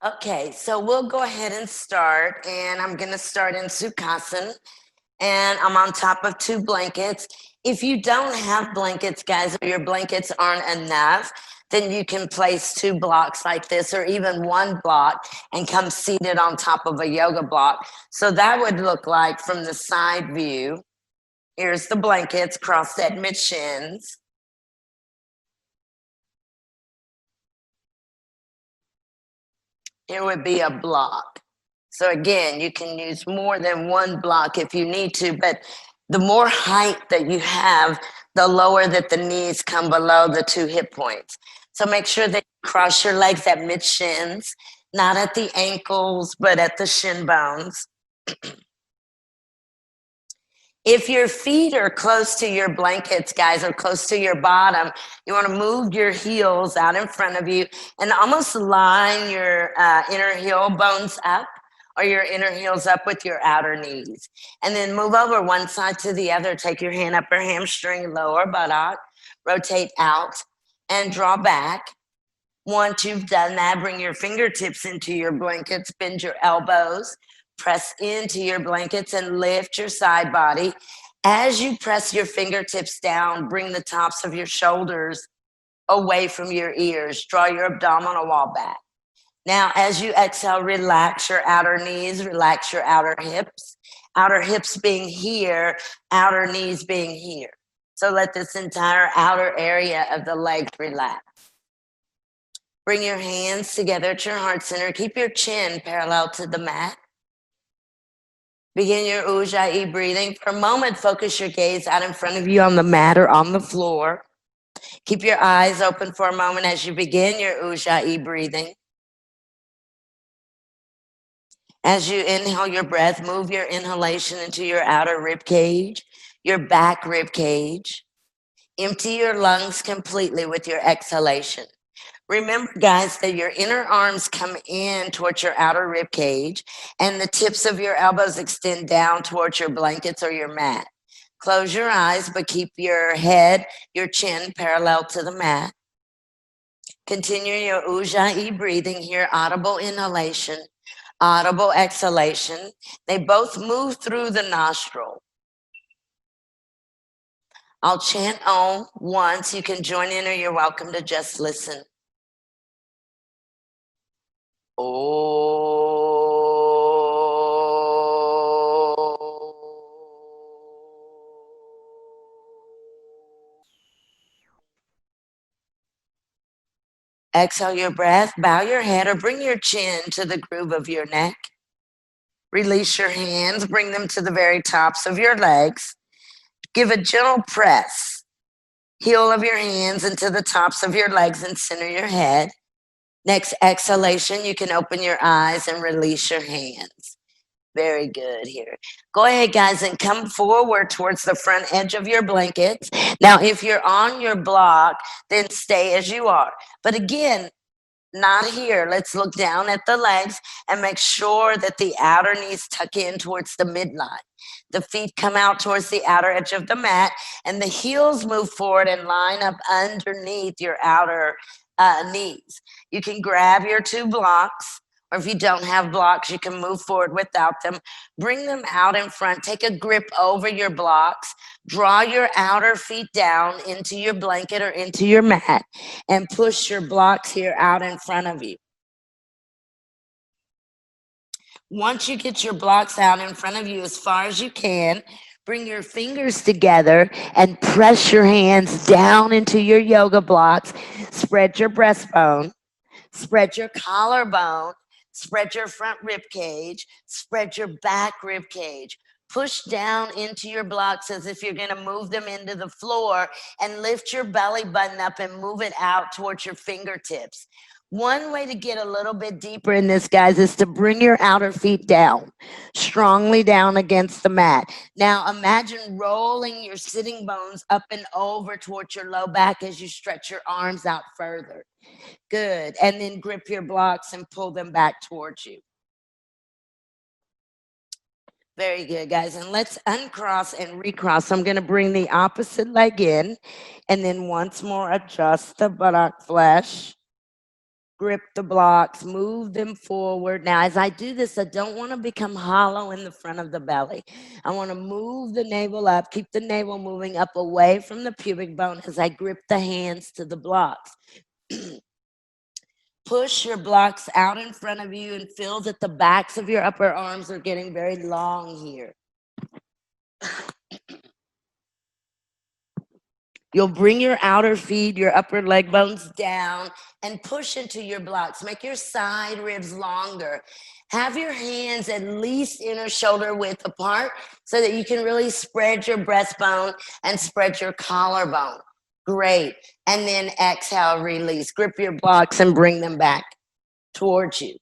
Okay, so we'll go ahead and start, and I'm going to start in Sukhasana, and I'm on top of two blankets. If you don't have blankets, guys, or your blankets aren't enough, then you can place two blocks like this, or even one block, and come seated on top of a yoga block. So that would look like from the side view. Here's the blankets crossed at mid shins. Here would be a block. So again, you can use more than one block if you need to, but the more height that you have, the lower that the knees come below the two hip points. So make sure that you cross your legs at mid shins, not at the ankles, but at the shin bones. If your feet are close to your blankets, guys, or close to your bottom, you want to move your heels out in front of you and almost line your inner heel bones up, or your inner heels up with your outer knees. And then move over one side to the other. Take your hand upper hamstring, lower buttock, rotate out and draw back. Once you've done that, bring your fingertips into your blankets, bend your elbows, press into your blankets and lift your side body. As you press your fingertips down, bring the tops of your shoulders away from your ears. Draw your abdominal wall back. Now, as you exhale, relax your outer knees, relax your outer hips being here, outer knees being here. So let this entire outer area of the legs relax. Bring your hands together at your heart center. Keep your chin parallel to the mat. Begin your Ujjayi breathing. For a moment, focus your gaze out in front of you on the mat or on the floor. Keep your eyes open for a moment as you begin your Ujjayi breathing. As you inhale your breath, move your inhalation into your outer rib cage, your back rib cage. Empty your lungs completely with your exhalation. Remember, guys, that your inner arms come in towards your outer rib cage and the tips of your elbows extend down towards your blankets or your mat. Close your eyes, but keep your head, your chin parallel to the mat. Continue your Ujjayi breathing here, audible inhalation, audible exhalation. They both move through the nostril. I'll chant Om once. You can join in or you're welcome to just listen. Exhale your breath, bow your head or bring your chin to the groove of your neck. Release your hands, bring them to the very tops of your legs. Give a gentle press, heel of your hands into the tops of your legs and center your head. Next exhalation, you can open your eyes and release your hands. Very good here. Go ahead, guys, and come forward towards the front edge of your blankets. Now, if you're on your block, then stay as you are. But again, not here. Let's look down at the legs and make sure that the outer knees tuck in towards the midline. The feet come out towards the outer edge of the mat, and the heels move forward and line up underneath your outer knees. You can grab your two blocks, or if you don't have blocks, you can move forward without them. Bring them out in front. Take a grip over your blocks. Draw your outer feet down into your blanket or into your mat and push your blocks here out in front of you. Once you get your blocks out in front of you as far as you can, bring your fingers together and press your hands down into your yoga blocks. Spread your breastbone, spread your collarbone, spread your front rib cage, spread your back rib cage. Push down into your blocks as if you're going to move them into the floor, and lift your belly button up and move it out towards your fingertips. One way to get a little bit deeper in this, guys, is to bring your outer feet down, strongly down against the mat. Now imagine rolling your sitting bones up and over towards your low back as you stretch your arms out further. Good. And then grip your blocks and pull them back towards you. Very good, guys. And let's uncross and recross. I'm going to bring the opposite leg in, and then once more adjust the buttock flesh. Grip the blocks, move them forward. Now, as I do this, I don't want to become hollow in the front of the belly. I want to move the navel up, keep the navel moving up away from the pubic bone as I grip the hands to the blocks. Push your blocks out in front of you and feel that the backs of your upper arms are getting very long here. You'll bring your outer feet, your upper leg bones down and push into your blocks. Make your side ribs longer. Have your hands at least inner shoulder width apart so that you can really spread your breastbone and spread your collarbone. Great. And then exhale, release. Grip your blocks and bring them back towards you.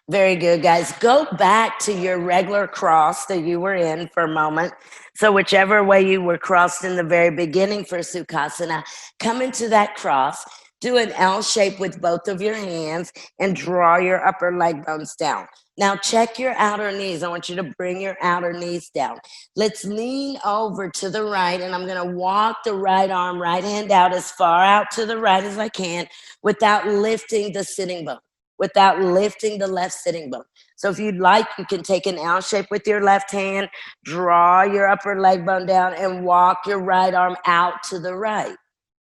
Very good, guys. Go back to your regular cross that you were in for a moment. So whichever way you were crossed in the very beginning for Sukhasana, come into that cross, do an L shape with both of your hands and draw your upper leg bones down. Now check your outer knees. I want you to bring your outer knees down. Let's lean over to the right, and I'm going to walk the right arm, right hand out as far out to the right as I can without lifting the sitting bone, without lifting the left sitting bone. So if you'd like, you can take an L shape with your left hand, draw your upper leg bone down, and walk your right arm out to the right.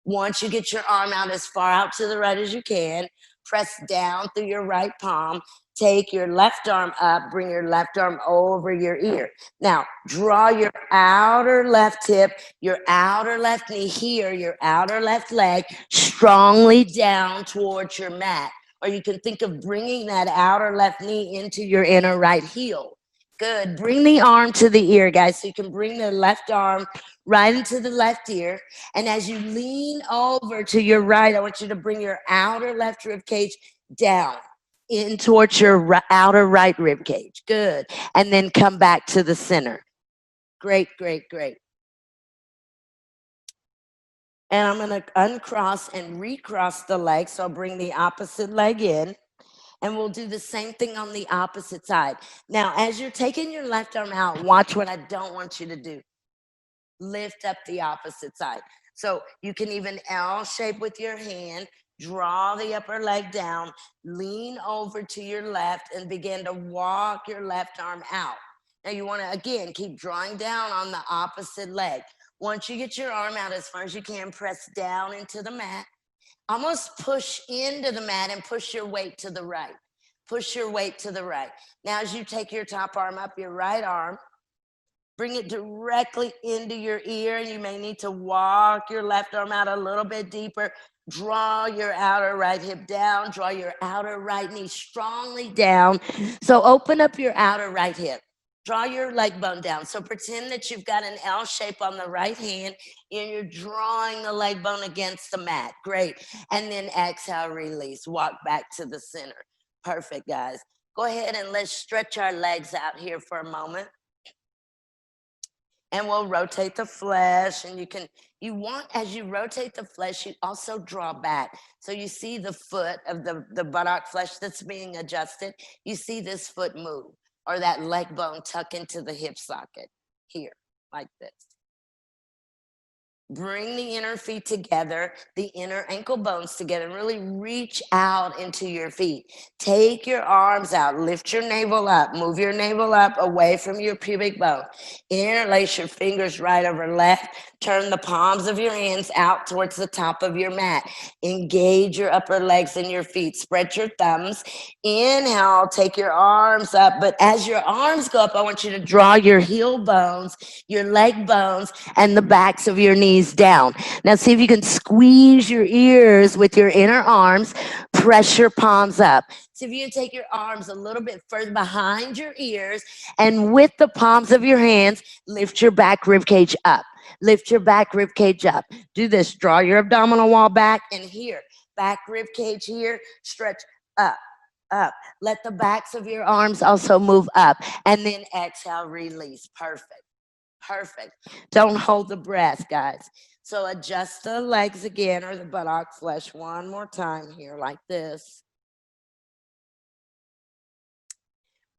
Once you get your arm out as far out to the right as you can, press down through your right palm. Take your left arm up, bring your left arm over your ear. Now, draw your outer left hip, your outer left knee here, your outer left leg strongly down towards your mat. Or you can think of bringing that outer left knee into your inner right heel. Good. Bring the arm to the ear, guys. So you can bring the left arm right into the left ear. And as you lean over to your right, I want you to bring your outer left rib cage down in towards your outer right rib cage. Good. And then come back to the center. Great, great, great. And I'm going to uncross and recross the leg. So I'll bring the opposite leg in. And we'll do the same thing on the opposite side. Now, as you're taking your left arm out, watch what I don't want you to do. Lift up the opposite side. So you can even L shape with your hand, draw the upper leg down, lean over to your left, and begin to walk your left arm out. Now you want to, again, keep drawing down on the opposite leg. Once you get your arm out as far as you can, press down into the mat. Almost push into the mat and push your weight to the right. Push your weight to the right. Now, as you take your top arm up, your right arm, bring it directly into your ear. You may need to walk your left arm out a little bit deeper. Draw your outer right hip down. Draw your outer right knee strongly down. So open up your outer right hip. Draw your leg bone down. So pretend that you've got an L shape on the right hand and you're drawing the leg bone against the mat. Great. And then exhale, release. Walk back to the center. Perfect, guys. Go ahead and let's stretch our legs out here for a moment. And we'll rotate the flesh. And you want, as you rotate the flesh, you also draw back. So you see the foot of the buttock flesh that's being adjusted. You see this foot move, or that leg bone tuck into the hip socket here, like this. Bring the inner feet together, the inner ankle bones together, and really reach out into your feet. Take your arms out, lift your navel up, move your navel up away from your pubic bone. Interlace your fingers right over left. Turn the palms of your hands out towards the top of your mat. Engage your upper legs and your feet. Spread your thumbs. Inhale, take your arms up. But as your arms go up, I want you to draw your heel bones, your leg bones, and the backs of your knees down. Now see if you can squeeze your ears with your inner arms. Press your palms up. See if you can take your arms a little bit further behind your ears, and with the palms of your hands, lift your back rib cage up. Lift your back rib cage up. Do this. Draw your abdominal wall back, and here, back rib cage here, stretch up, up. Let the backs of your arms also move up, and then exhale, release. Perfect. Perfect. Don't hold the breath, guys. So adjust the legs again, or the buttock flesh one more time here, like this.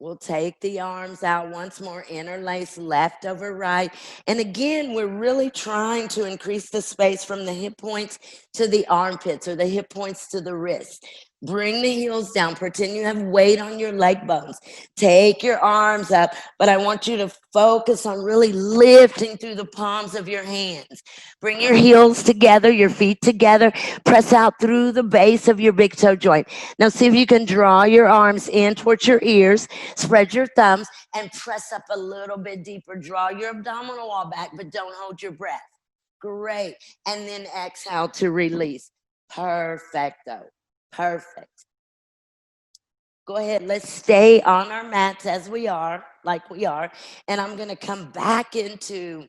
We'll take the arms out once more, interlace left over right. And again, we're really trying to increase the space from the hip points to the armpits or the hip points to the wrists. Bring the heels down. Pretend you have weight on your leg bones. Take your arms up, but I want you to focus on really lifting through the palms of your hands. Bring your heels together, your feet together. Press out through the base of your big toe joint. Now see if you can draw your arms in towards your ears. Spread your thumbs and press up a little bit deeper. Draw your abdominal wall back, but don't hold your breath. Great. And then exhale to release. Perfecto. Perfect. Go ahead. Let's stay on our mats as we are, like we are. And I'm going to come back into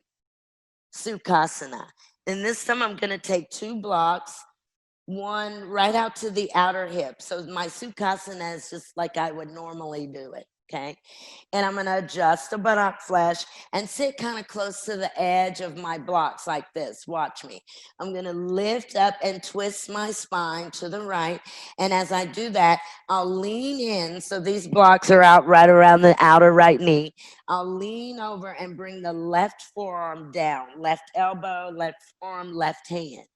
Sukhasana. And this time I'm going to take 2 blocks, one right out to the outer hip. So my Sukhasana is just like I would normally do it. Okay. And I'm going to adjust the buttock flesh and sit kind of close to the edge of my blocks like this. Watch me. I'm going to lift up and twist my spine to the right. And as I do that, I'll lean in. So these blocks are out right around the outer right knee. I'll lean over and bring the left forearm down, left elbow, left forearm, left hand.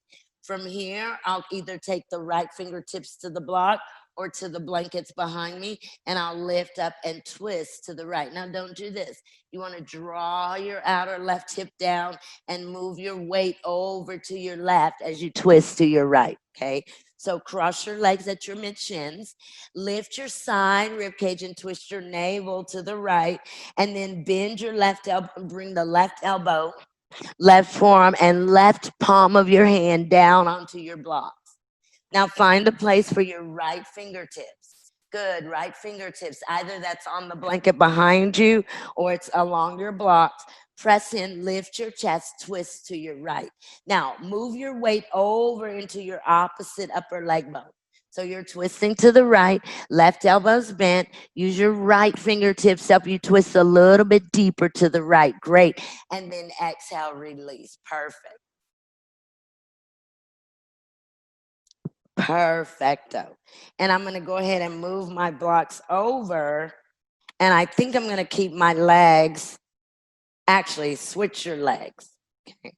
From here, I'll either take the right fingertips to the block or to the blankets behind me, and I'll lift up and twist to the right. Now, don't do this. You want to draw your outer left hip down and move your weight over to your left as you twist to your right, okay? So cross your legs at your mid-shins, lift your side rib cage and twist your navel to the right, and then bend your left elbow and bring the left elbow, left forearm, and left palm of your hand down onto your blocks. Now find a place for your right fingertips. Good, right fingertips. Either that's on the blanket behind you or it's along your blocks. Press in, lift your chest, twist to your right. Now move your weight over into your opposite upper leg bone. So you're twisting to the right, left elbow's bent. Use your right fingertips up. You twist a little bit deeper to the right. Great. And then exhale, release. Perfect. Perfecto. And I'm going to go ahead and move my blocks over. And I think I'm going to keep my legs. Actually, switch your legs. Okay.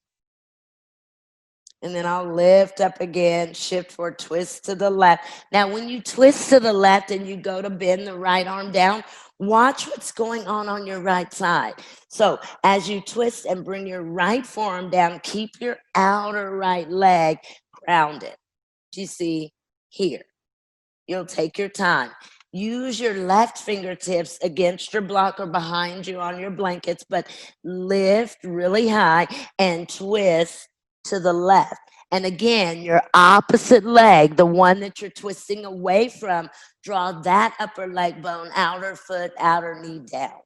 And then I'll lift up again, shift forward, twist to the left. Now, when you twist to the left and you go to bend the right arm down, watch what's going on your right side. So as you twist and bring your right forearm down, keep your outer right leg grounded. Do you see here? You'll take your time. Use your left fingertips against your block or behind you on your blankets, but lift really high and twist to the left. And again, your opposite leg, the one that you're twisting away from, draw that upper leg bone, outer foot, outer knee down.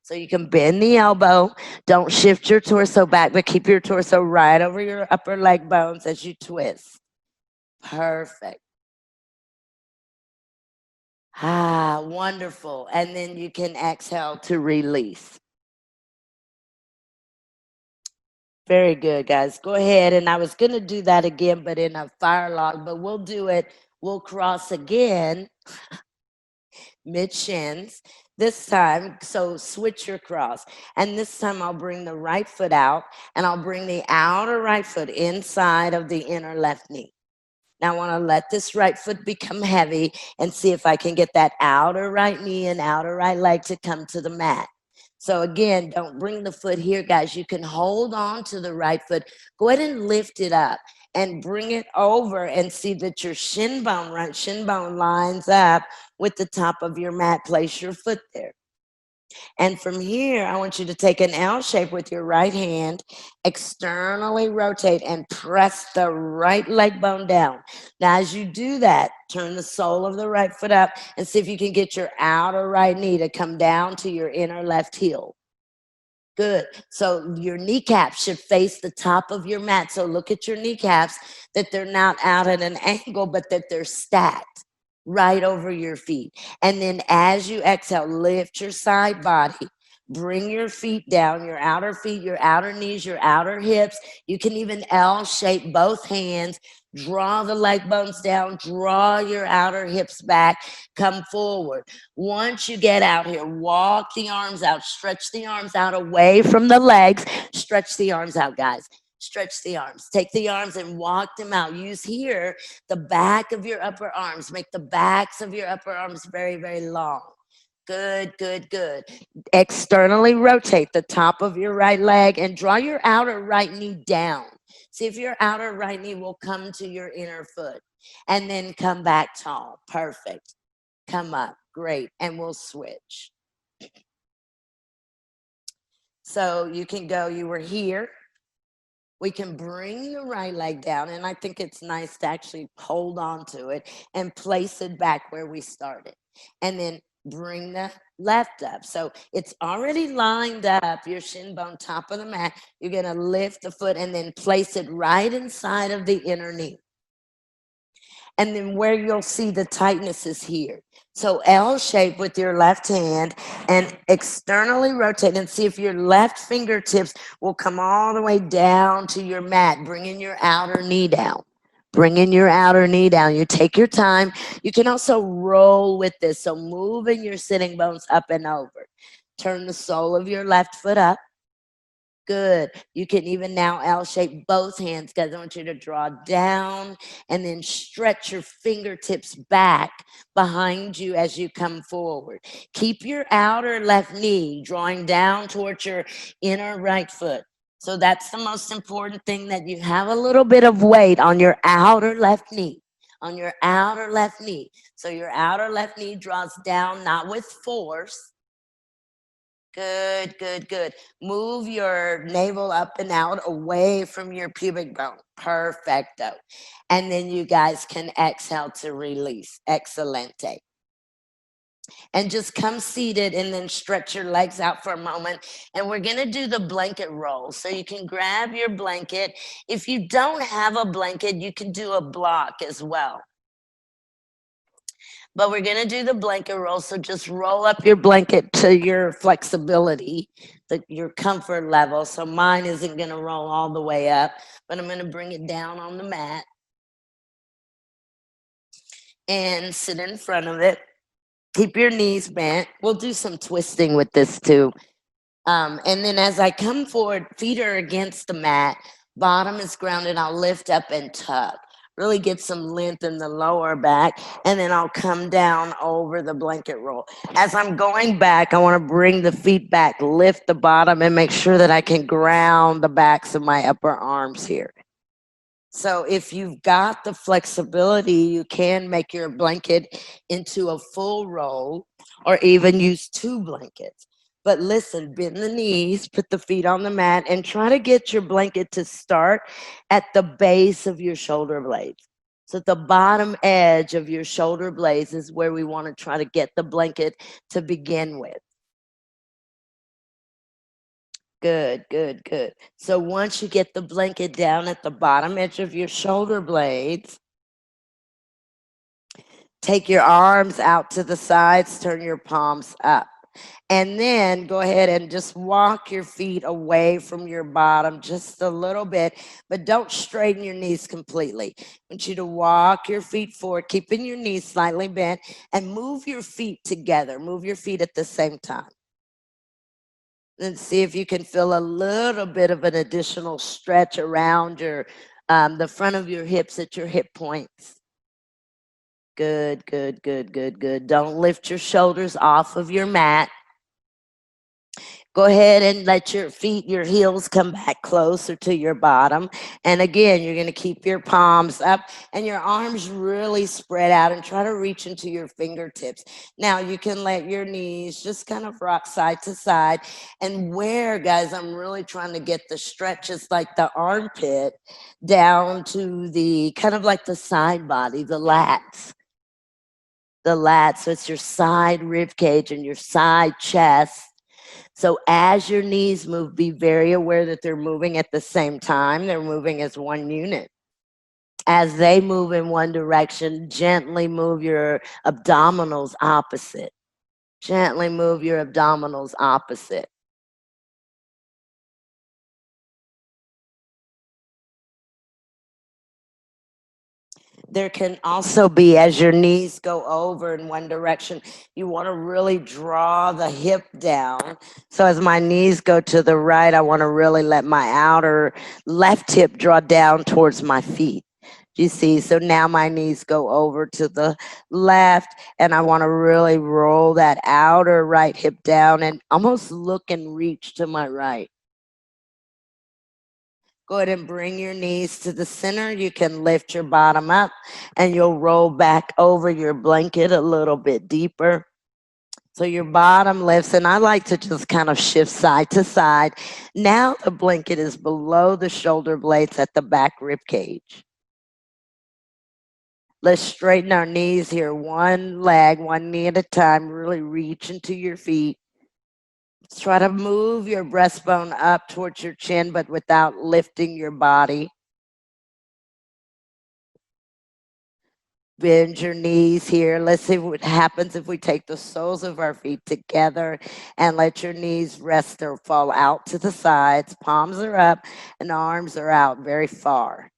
So you can bend the elbow. Don't shift your torso back, but keep your torso right over your upper leg bones as you twist. Perfect. Ah, wonderful. And then you can exhale to release. Very good, guys. Go ahead. And I was going to do that again, but in a fire log, but we'll do it. We'll cross again, mid shins. This time, so switch your cross. And this time I'll bring the right foot out and I'll bring the outer right foot inside of the inner left knee. Now I want to let this right foot become heavy and see if I can get that outer right knee and outer right leg to come to the mat. So again, don't bring the foot here, guys. You can hold on to the right foot. Go ahead and lift it up and bring it over and see that your right shin bone lines up with the top of your mat. Place your foot there. And from here, I want you to take an L shape with your right hand, externally rotate and press the right leg bone down. Now, as you do that, turn the sole of the right foot up and see if you can get your outer right knee to come down to your inner left heel. Good. So your kneecaps should face the top of your mat. So look at your kneecaps, that they're not out at an angle, but that they're stacked right over your feet. And then as you exhale, lift your side body, Bring your feet down, your outer feet, your outer knees, your outer hips. You can even L shape both hands. Draw the leg bones down, draw your outer hips back, come forward. Once you get out here, walk the arms out, stretch the arms out away from the legs. Stretch the arms out, guys. Stretch the arms. Take the arms and walk them out. Use here the back of your upper arms. Make the backs of your upper arms very, very long. Good, good, good. Externally rotate the top of your right leg and draw your outer right knee down. See if your outer right knee will come to your inner foot and then come back tall. Perfect. Come up. Great. And we'll switch. So you can go, you were here. We can bring the right leg down, and I think it's nice to actually hold on to it and place it back where we started. And then bring the left up. So it's already lined up, your shin bone, top of the mat. You're going to lift the foot and then place it right inside of the inner knee. And then where you'll see the tightness is here. So L shape with your left hand and externally rotate and see if your left fingertips will come all the way down to your mat, bringing your outer knee down. Bringing your outer knee down. You take your time. You can also roll with this. So moving your sitting bones up and over. Turn the sole of your left foot up. Good. You can even now L shape both hands, guys. I want you to draw down and then stretch your fingertips back behind you as you come forward. Keep your outer left knee drawing down towards your inner right foot. So that's the most important thing, that you have a little bit of weight on your outer left knee. On your outer left knee. So your outer left knee draws down, not with force. Good, good, good. Move your navel up and out away from your pubic bone. Perfecto. And then you guys can exhale to release. Excelente. And just come seated and then stretch your legs out for a moment. And we're going to do the blanket roll. So you can grab your blanket. If you don't have a blanket, you can do a block as well. But we're going to do the blanket roll. So just roll up your blanket to your flexibility, your comfort level. So mine isn't going to roll all the way up, but I'm going to bring it down on the mat and sit in front of it. Keep your knees bent. We'll do some twisting with this too. And then as I come forward, feet are against the mat, bottom is grounded. I'll lift up and tuck. Really get some length in the lower back, and then I'll come down over the blanket roll. As I'm going back, I want to bring the feet back, lift the bottom, and make sure that I can ground the backs of my upper arms here. So if you've got the flexibility, you can make your blanket into a full roll or even use 2 blankets. But listen, bend the knees, put the feet on the mat, and try to get your blanket to start at the base of your shoulder blades. So the bottom edge of your shoulder blades is where we want to try to get the blanket to begin with. Good, good, good. So once you get the blanket down at the bottom edge of your shoulder blades, take your arms out to the sides, turn your palms up. And then go ahead and just walk your feet away from your bottom just a little bit, but don't straighten your knees completely. I want you to walk your feet forward, keeping your knees slightly bent, and move your feet together. Move your feet at the same time. And see if you can feel a little bit of an additional stretch around your the front of your hips at your hip points. Good, good, good, good, good. Don't lift your shoulders off of your mat. Go ahead and let your feet, your heels come back closer to your bottom. And again, you're going to keep your palms up and your arms really spread out and try to reach into your fingertips. Now you can let your knees just kind of rock side to side. And where, guys, I'm really trying to get the stretches like the armpit down to the kind of like the side body, the lats. The lats, so it's your side rib cage and your side chest. So as your knees move, be very aware that they're moving at the same time. They're moving as one unit. As they move in one direction, gently move your abdominals opposite. Gently move your abdominals opposite. There can also be, as your knees go over in one direction, you want to really draw the hip down. So as my knees go to the right, I want to really let my outer left hip draw down towards my feet. You see, so now my knees go over to the left, and I want to really roll that outer right hip down and almost look and reach to my right. Go ahead and bring your knees to the center. You can lift your bottom up and you'll roll back over your blanket a little bit deeper. So your bottom lifts, and I like to just kind of shift side to side. Now the blanket is below the shoulder blades at the back rib cage. Let's straighten our knees here. One leg, one knee at a time. Really reach into your feet. Try to move your breastbone up towards your chin, but without lifting your body. Bend your knees here. Let's see what happens if we take the soles of our feet together and let your knees rest or fall out to the sides. Palms are up and arms are out very far.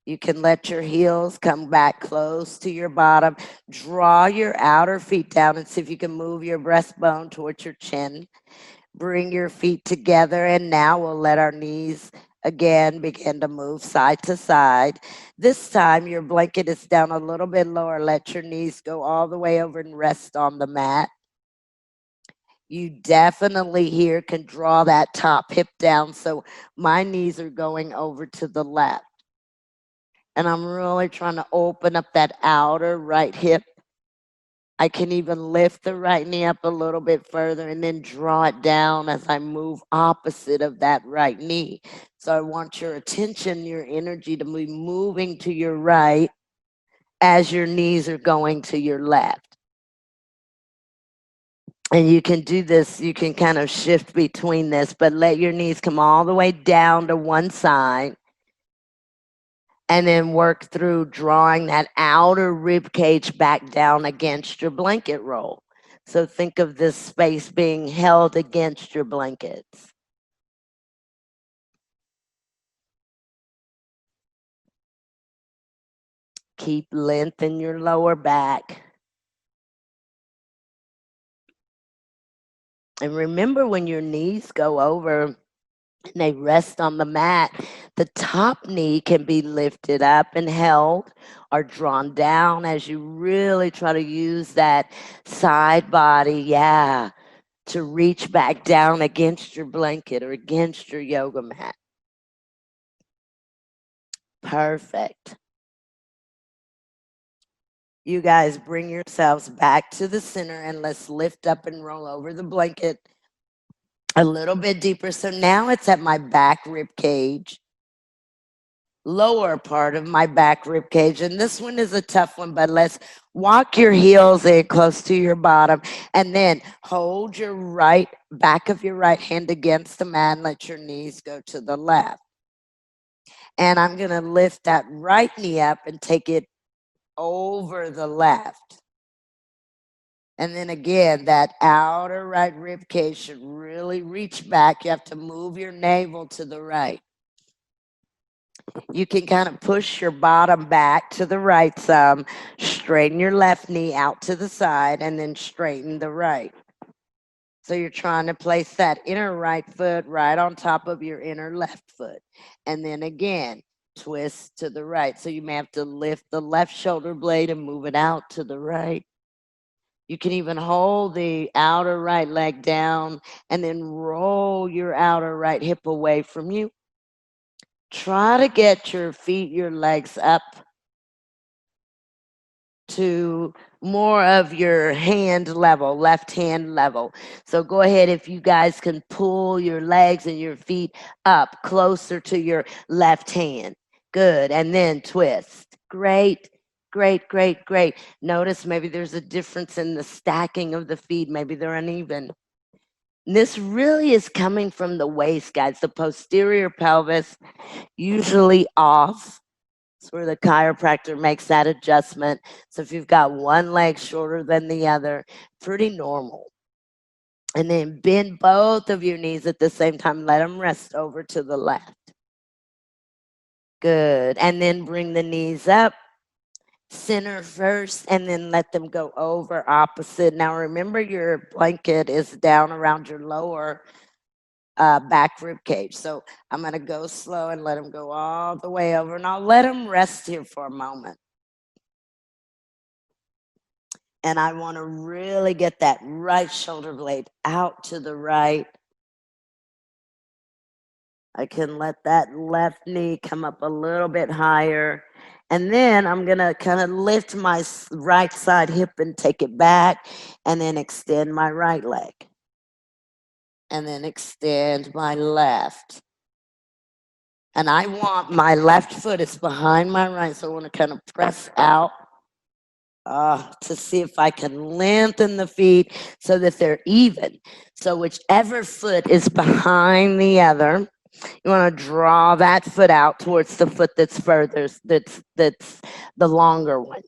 You can let your heels come back close to your bottom. Draw your outer feet down and see if you can move your breastbone towards your chin. Bring your feet together, and now we'll let our knees again begin to move side to side. This time your blanket is down a little bit lower. Let your knees go all the way over and rest on the mat. You definitely here can draw that top hip down, so my knees are going over to the left. And I'm really trying to open up that outer right hip. I can even lift the right knee up a little bit further and then draw it down as I move opposite of that right knee. So I want your attention, your energy to be moving to your right as your knees are going to your left. And you can do this, you can kind of shift between this, but let your knees come all the way down to one side and then work through drawing that outer rib cage back down against your blanket roll. So think of this space being held against your blankets. Keep length in your lower back. And remember, when your knees go over and they rest on the mat, the top knee can be lifted up and held or drawn down as you really try to use that side body, to reach back down against your blanket or against your yoga mat. Perfect. You guys bring yourselves back to the center and let's lift up and roll over the blanket a little bit deeper. So now it's at my back rib cage, lower part of my back rib cage. And this one is a tough one, but let's walk your heels in close to your bottom and then hold your right back of your right hand against the mat and let your knees go to the left. And I'm going to lift that right knee up and take it over the left. And then again, that outer right rib cage should really reach back. You have to move your navel to the right. You can kind of push your bottom back to the right some, straighten your left knee out to the side, and then straighten the right. So you're trying to place that inner right foot right on top of your inner left foot. And then again, twist to the right. So you may have to lift the left shoulder blade and move it out to the right. You can even hold the outer right leg down and then roll your outer right hip away from you. Try to get your feet, your legs up to more of your hand level, left hand level. So go ahead, if you guys can pull your legs and your feet up closer to your left hand. Good. And then twist. Great. Great, great, great. Notice maybe there's a difference in the stacking of the feet. Maybe they're uneven. This really is coming from the waist, guys. The posterior pelvis, usually off. It's where the chiropractor makes that adjustment. So if you've got one leg shorter than the other, pretty normal. And then bend both of your knees at the same time. Let them rest over to the left. Good. And then bring the knees up, center first, and then let them go over opposite. Now remember, your blanket is down around your lower back rib cage. So I'm going to go slow and let them go all the way over. And I'll let them rest here for a moment. And I want to really get that right shoulder blade out to the right. I can let that left knee come up a little bit higher. And then I'm going to kind of lift my right side hip and take it back, and then extend my right leg. And then extend my left. And I want my left foot is behind my right, so I want to kind of press out to see if I can lengthen the feet so that they're even. So whichever foot is behind the other, you want to draw that foot out towards the foot that's further, that's the longer one.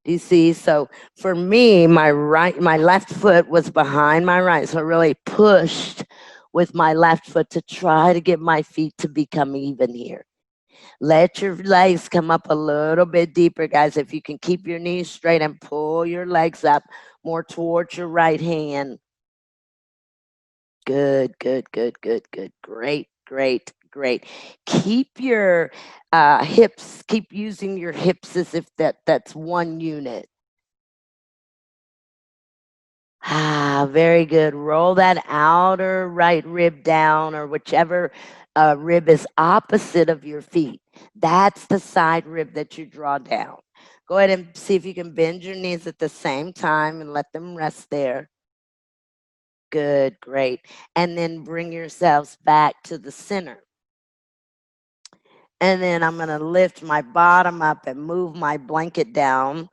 Do you see? So for me, my left foot was behind my right, so I really pushed with my left foot to try to get my feet to become even here. Let your legs come up a little bit deeper, guys. If you can keep your knees straight and pull your legs up more towards your right hand. Good, good, good, good, good. Great, great, great. Keep your hips, keep using your hips as if that's one unit. Very good. Roll that outer right rib down, or whichever rib is opposite of your feet. That's the side rib that you draw down. Go ahead and see if you can bend your knees at the same time and let them rest there. Good, great. And then bring yourselves back to the center. And then I'm going to lift my bottom up and move my blanket down.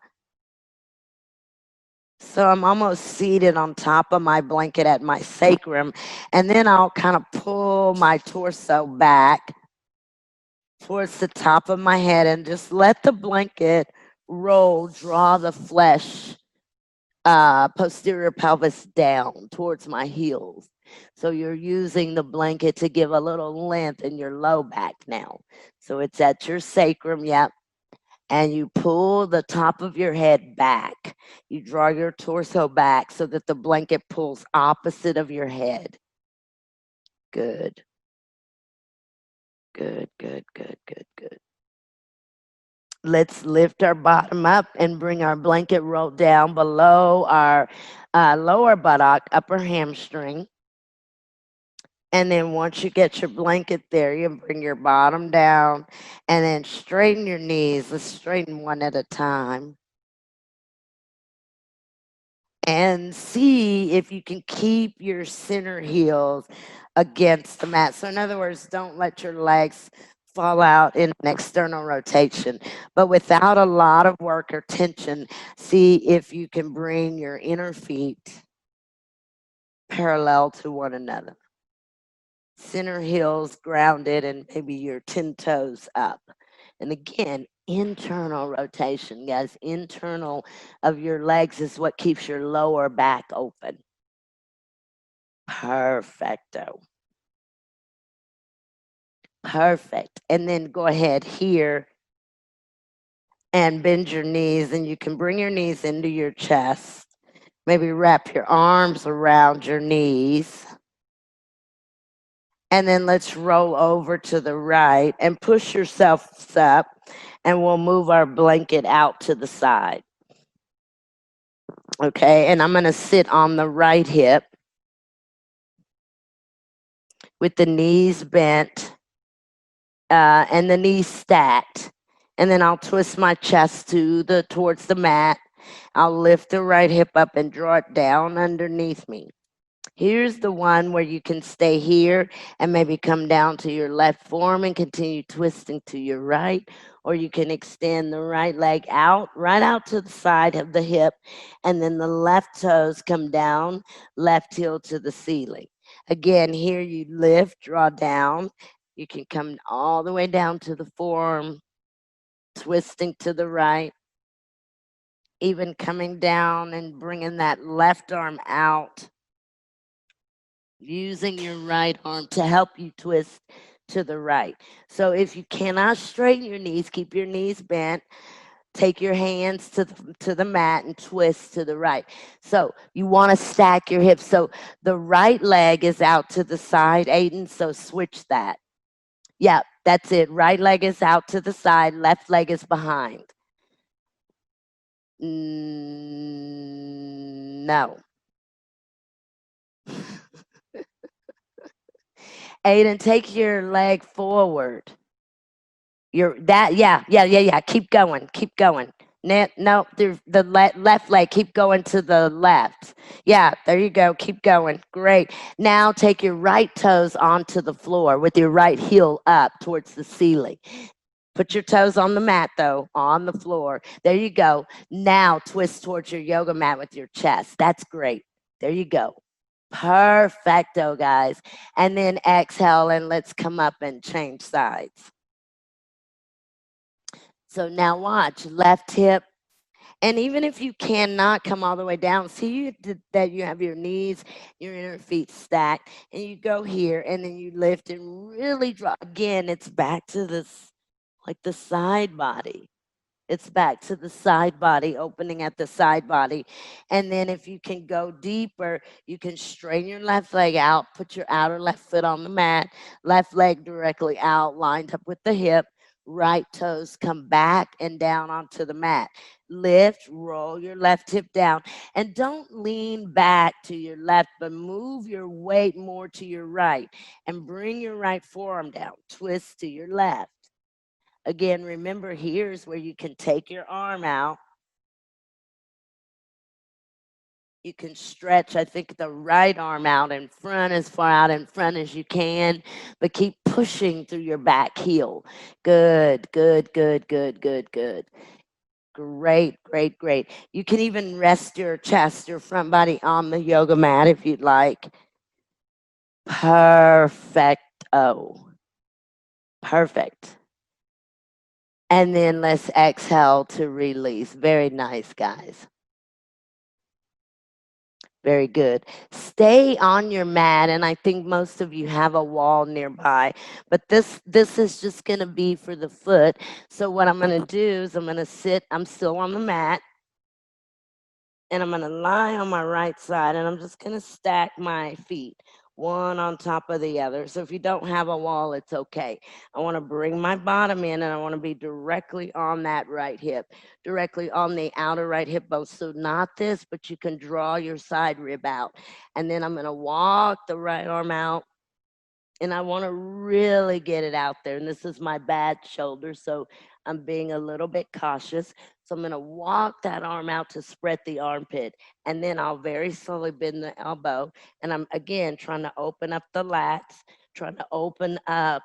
So I'm almost seated on top of my blanket at my sacrum. And then I'll kind of pull my torso back towards the top of my head and just let the blanket roll, draw the flesh, posterior pelvis down towards my heels. So you're using the blanket to give a little length in your low back now. So it's at your sacrum, yep. And you pull the top of your head back. You draw your torso back so that the blanket pulls opposite of your head. Good. Good, good, good, good, good. Let's lift our bottom up and bring our blanket rolled down below our lower buttock, upper hamstring. And then once you get your blanket there, you bring your bottom down and then straighten your knees. Let's straighten one at a time. And see if you can keep your center heels against the mat. So in other words, don't let your legs fall out in an external rotation. But without a lot of work or tension, see if you can bring your inner feet parallel to one another. Center heels grounded and maybe your 10 toes up. And again, internal rotation, guys. Internal of your legs is what keeps your lower back open. Perfecto. Perfect. And then go ahead here and bend your knees, and you can bring your knees into your chest. Maybe wrap your arms around your knees. And then let's roll over to the right and push yourselves up, and we'll move our blanket out to the side. Okay, and I'm going to sit on the right hip with the knees bent and the knees stacked. And then I'll twist my chest towards the mat. I'll lift the right hip up and draw it down underneath me. Here's the one where you can stay here and maybe come down to your left form and continue twisting to your right, or you can extend the right leg out, right out to the side of the hip, and then the left toes come down, left heel to the ceiling. Again, here you lift, draw down. You can come all the way down to the forearm, twisting to the right, even coming down and bringing that left arm out using your right arm to help you twist to the right. So if you cannot straighten your knees, keep your knees bent. Take your hands to the mat and twist to the right. So you want to stack your hips. So the right leg is out to the side, Aiden. So switch that. Yeah, that's it. Right leg is out to the side, left leg is behind. No. Aiden, take your leg forward. You're that, yeah. Keep going, keep going. No, left leg, keep going to the left. Yeah, there you go, keep going. Great. Now take your right toes onto the floor with your right heel up towards the ceiling. Put your toes on the mat though, on the floor. There you go. Now twist towards your yoga mat with your chest. That's great. There you go. Perfecto, guys. And then exhale and let's come up and change sides. So now watch, left hip. And even if you cannot come all the way down, see that you have your knees, your inner feet stacked, and you go here and then you lift and really drop. Again, it's back to this, like the side body. It's back to the side body, opening at the side body. And then if you can go deeper, you can straighten your left leg out, put your outer left foot on the mat, left leg directly out, lined up with the hip, right toes come back and down onto the mat. Lift, roll your left hip down, and don't lean back to your left, but move your weight more to your right and bring your right forearm down. Twist to your left. Again, remember, here's where you can take your arm out. You can stretch, I think, the right arm out in front, as far out in front as you can, but keep pushing through your back heel. Good, good, good, good, good, good. Great, great, great. You can even rest your chest, your front body on the yoga mat if you'd like. Perfecto. Perfect. And then let's exhale to release. Very nice, guys. Very good. Stay on your mat, and I think most of you have a wall nearby, but this is just going to be for the foot. So what I'm going to do is I'm going to sit, I'm still on the mat, and I'm going to lie on my right side, and I'm just going to stack my feet one on top of the other. So if you don't have a wall, it's okay. I want to bring my bottom in, and I want to be directly on that right hip, directly on the outer right hip bone. So not this, but you can draw your side rib out. And then I'm going to walk the right arm out, and I want to really get it out there. And this is my bad shoulder, so I'm being a little bit cautious. So I'm going to walk that arm out to spread the armpit, and then I'll very slowly bend the elbow. And I'm again trying to open up the lats, trying to open up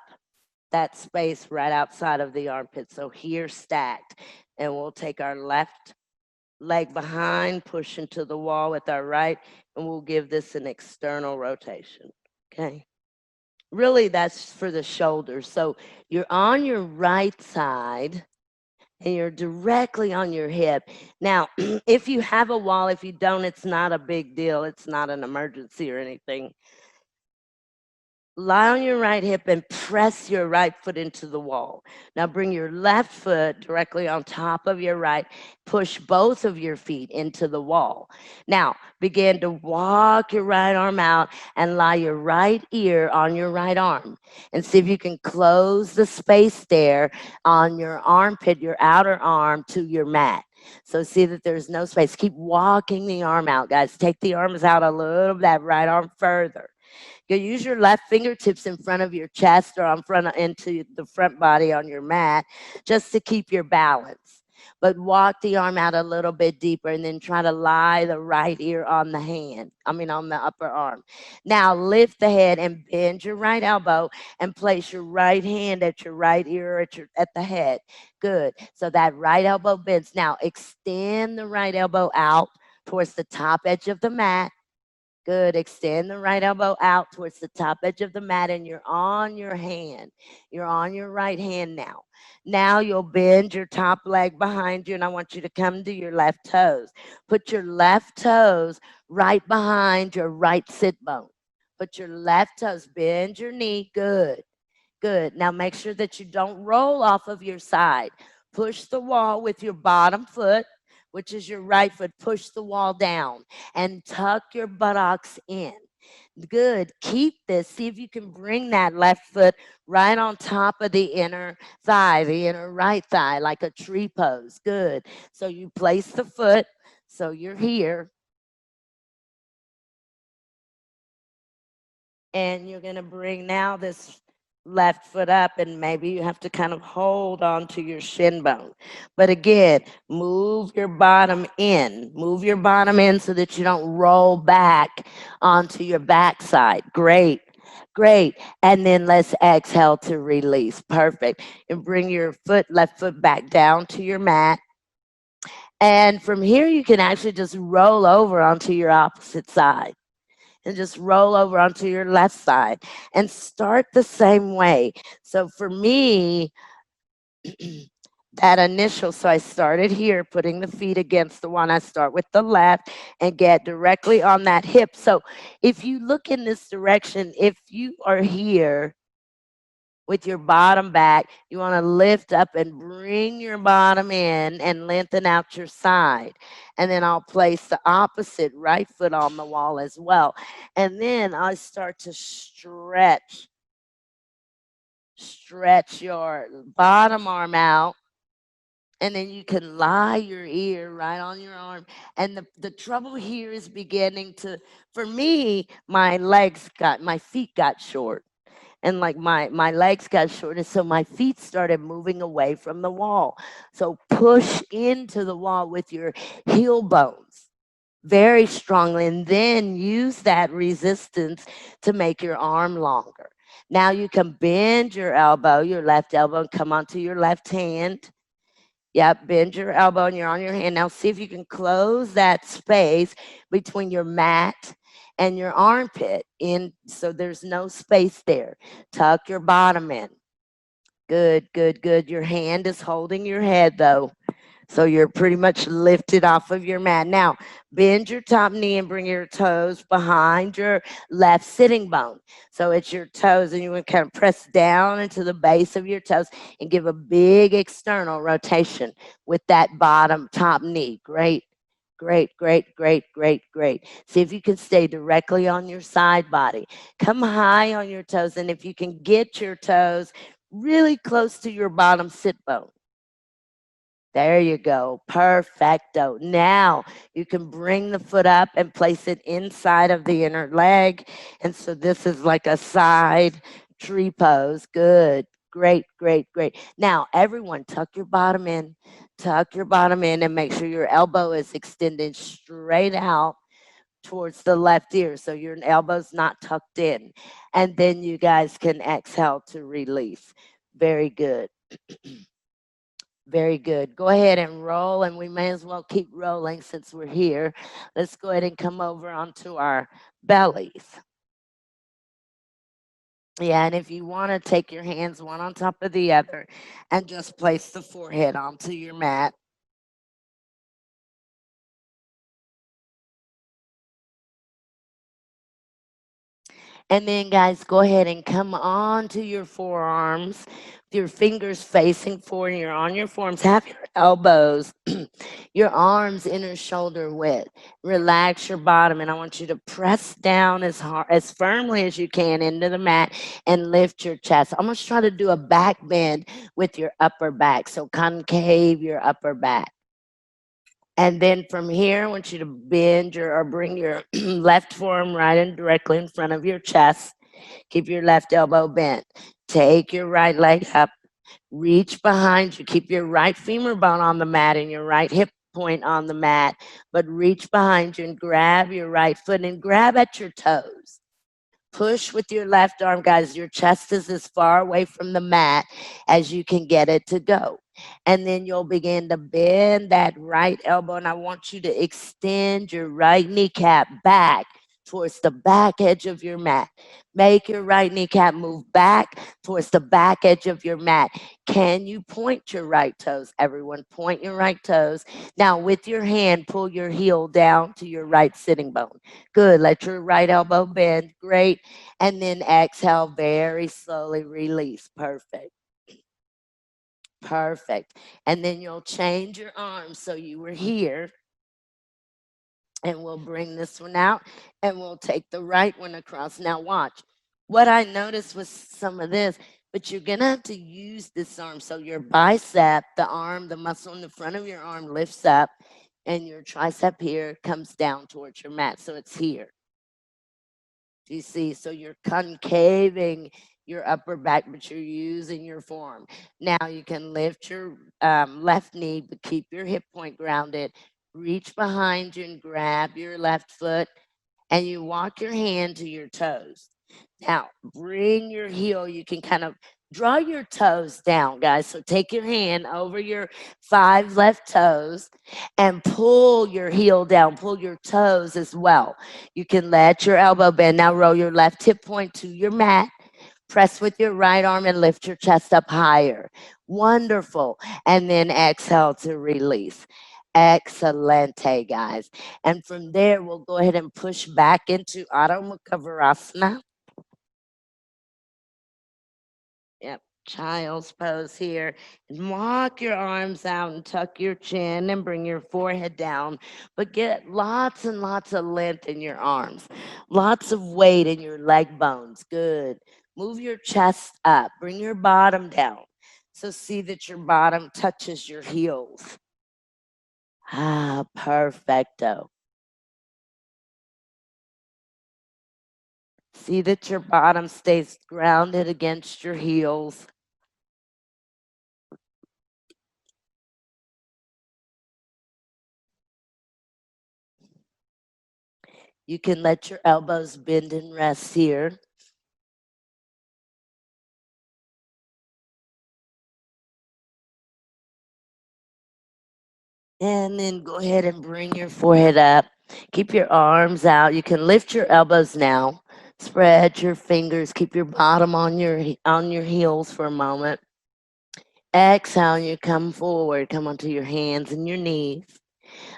that space right outside of the armpit. So here stacked, and we'll take our left leg behind, push into the wall with our right, and we'll give this an external rotation. Okay. Really, that's for the shoulders. So you're on your right side and you're directly on your hip. Now, if you have a wall, if you don't, it's not a big deal. It's not an emergency or anything. Lie on your right hip and press your right foot into the wall. Now bring your left foot directly on top of your right. Push both of your feet into the wall. Now begin to walk your right arm out and lie your right ear on your right arm. And see if you can close the space there on your armpit, your outer arm to your mat. So see that there's no space. Keep walking the arm out, guys. Take the arms out a little, that right arm further. You use your left fingertips in front of your chest or on front into the front body on your mat just to keep your balance. But walk the arm out a little bit deeper and then try to lie the right ear on the hand. On the upper arm. Now lift the head and bend your right elbow and place your right hand at your right ear at the head. Good. So that right elbow bends. Now extend the right elbow out towards the top edge of the mat. Good. Extend the right elbow out towards the top edge of the mat, and you're on your hand. You're on your right hand now. Now you'll bend your top leg behind you, and I want you to come to your left toes. Put your left toes right behind your right sit bone. Put your left toes, bend your knee. Good. Good. Now make sure that you don't roll off of your side. Push the wall with your bottom foot, which is your right foot. Push the wall down and tuck your buttocks in. Good. Keep this. See if you can bring that left foot right on top of the inner thigh, the inner right thigh, like a tree pose. Good. So you place the foot. So you're here. And you're going to bring now this left foot up, and maybe you have to kind of hold on to your shin bone. But again, move your bottom in. Move your bottom in so that you don't roll back onto your backside. Great. Great. And then let's exhale to release. Perfect. And bring your left foot back down to your mat. And from here, you can actually just roll over onto your opposite side and just roll over onto your left side and start the same way. So for me, that initial, so I started here, putting the feet against the one. I start with the left and get directly on that hip. So if you look in this direction, if you are here with your bottom back, you want to lift up and bring your bottom in and lengthen out your side. And then I'll place the opposite right foot on the wall as well. And then I start to stretch your bottom arm out. And then you can lie your ear right on your arm. And the trouble here is beginning to, for me, my feet got short, and like my legs got short, and so my feet started moving away from the wall. So push into the wall with your heel bones very strongly, and then use that resistance to make your arm longer. Now you can bend your elbow, your left elbow, and come onto your left hand. Yep, bend your elbow and you're on your hand. Now see if you can close that space between your mat and your armpit in, so there's no space there. Tuck your bottom in. Good, good, good. Your hand is holding your head though. So you're pretty much lifted off of your mat. Now, bend your top knee and bring your toes behind your left sitting bone. So it's your toes, and you want to kind of press down into the base of your toes and give a big external rotation with that bottom top knee. Great. Great, great, great, great, great. See if you can stay directly on your side body. Come high on your toes, and if you can get your toes really close to your bottom sit bone. There you go. Perfecto. Now you can bring the foot up and place it inside of the inner leg. And so this is like a side tree pose. Good. Great, great, great. Now, everyone, tuck your bottom in. Tuck your bottom in and make sure your elbow is extended straight out towards the left ear. So your elbow's not tucked in. And then you guys can exhale to release. Very good. Very good. Go ahead and roll, and we may as well keep rolling since we're here. Let's go ahead and come over onto our bellies. Yeah, and if you want to take your hands one on top of the other and just place the forehead onto your mat. And then, guys, go ahead and come on to your forearms, with your fingers facing forward. You're on your forearms. Have your elbows, your arms inner shoulder width. Relax your bottom, and I want you to press down as hard, as firmly as you can into the mat, and lift your chest. I'm going to try to do a back bend with your upper back. So concave your upper back. And then from here, I want you to bend or bring your left forearm right in directly in front of your chest. Keep your left elbow bent. Take your right leg up. Reach behind you. Keep your right femur bone on the mat and your right hip point on the mat. But reach behind you and grab your right foot and grab at your toes. Push with your left arm, guys. Your chest is as far away from the mat as you can get it to go. And then you'll begin to bend that right elbow. And I want you to extend your right kneecap back towards the back edge of your mat. Make your right kneecap move back towards the back edge of your mat. Can you point your right toes? Everyone, point your right toes. Now, with your hand, pull your heel down to your right sitting bone. Good. Let your right elbow bend. Great. And then exhale, very slowly release. Perfect. Perfect. And then you'll change your arms. So you were here, and we'll bring this one out, and we'll take the right one across. Now watch. What I noticed was some of this, but you're gonna have to use this arm. So your bicep, the arm, the muscle in the front of your arm lifts up, and your tricep here comes down towards your mat. So it's here. Do you see? So you're concaving your upper back, but you're using your forearm. Now you can lift your left knee, but keep your hip point grounded. Reach behind you and grab your left foot, and you walk your hand to your toes. Now, bring your heel. You can kind of draw your toes down, guys. So take your hand over your 5 left toes and pull your heel down. Pull your toes as well. You can let your elbow bend. Now roll your left hip point to your mat. Press with your right arm and lift your chest up higher. Wonderful. And then exhale to release. Excelente, guys. And from there, we'll go ahead and push back into Adho Mukha Virasana. Yep, child's pose here. And walk your arms out and tuck your chin and bring your forehead down. But get lots and lots of length in your arms, lots of weight in your leg bones. Good. Move your chest up, bring your bottom down. So see that your bottom touches your heels. Ah, perfecto. See that your bottom stays grounded against your heels. You can let your elbows bend and rest here. And then go ahead and bring your forehead up. Keep your arms out. You can lift your elbows now. Spread your fingers. Keep your bottom on your heels for a moment. Exhale, you come forward. Come onto your hands and your knees.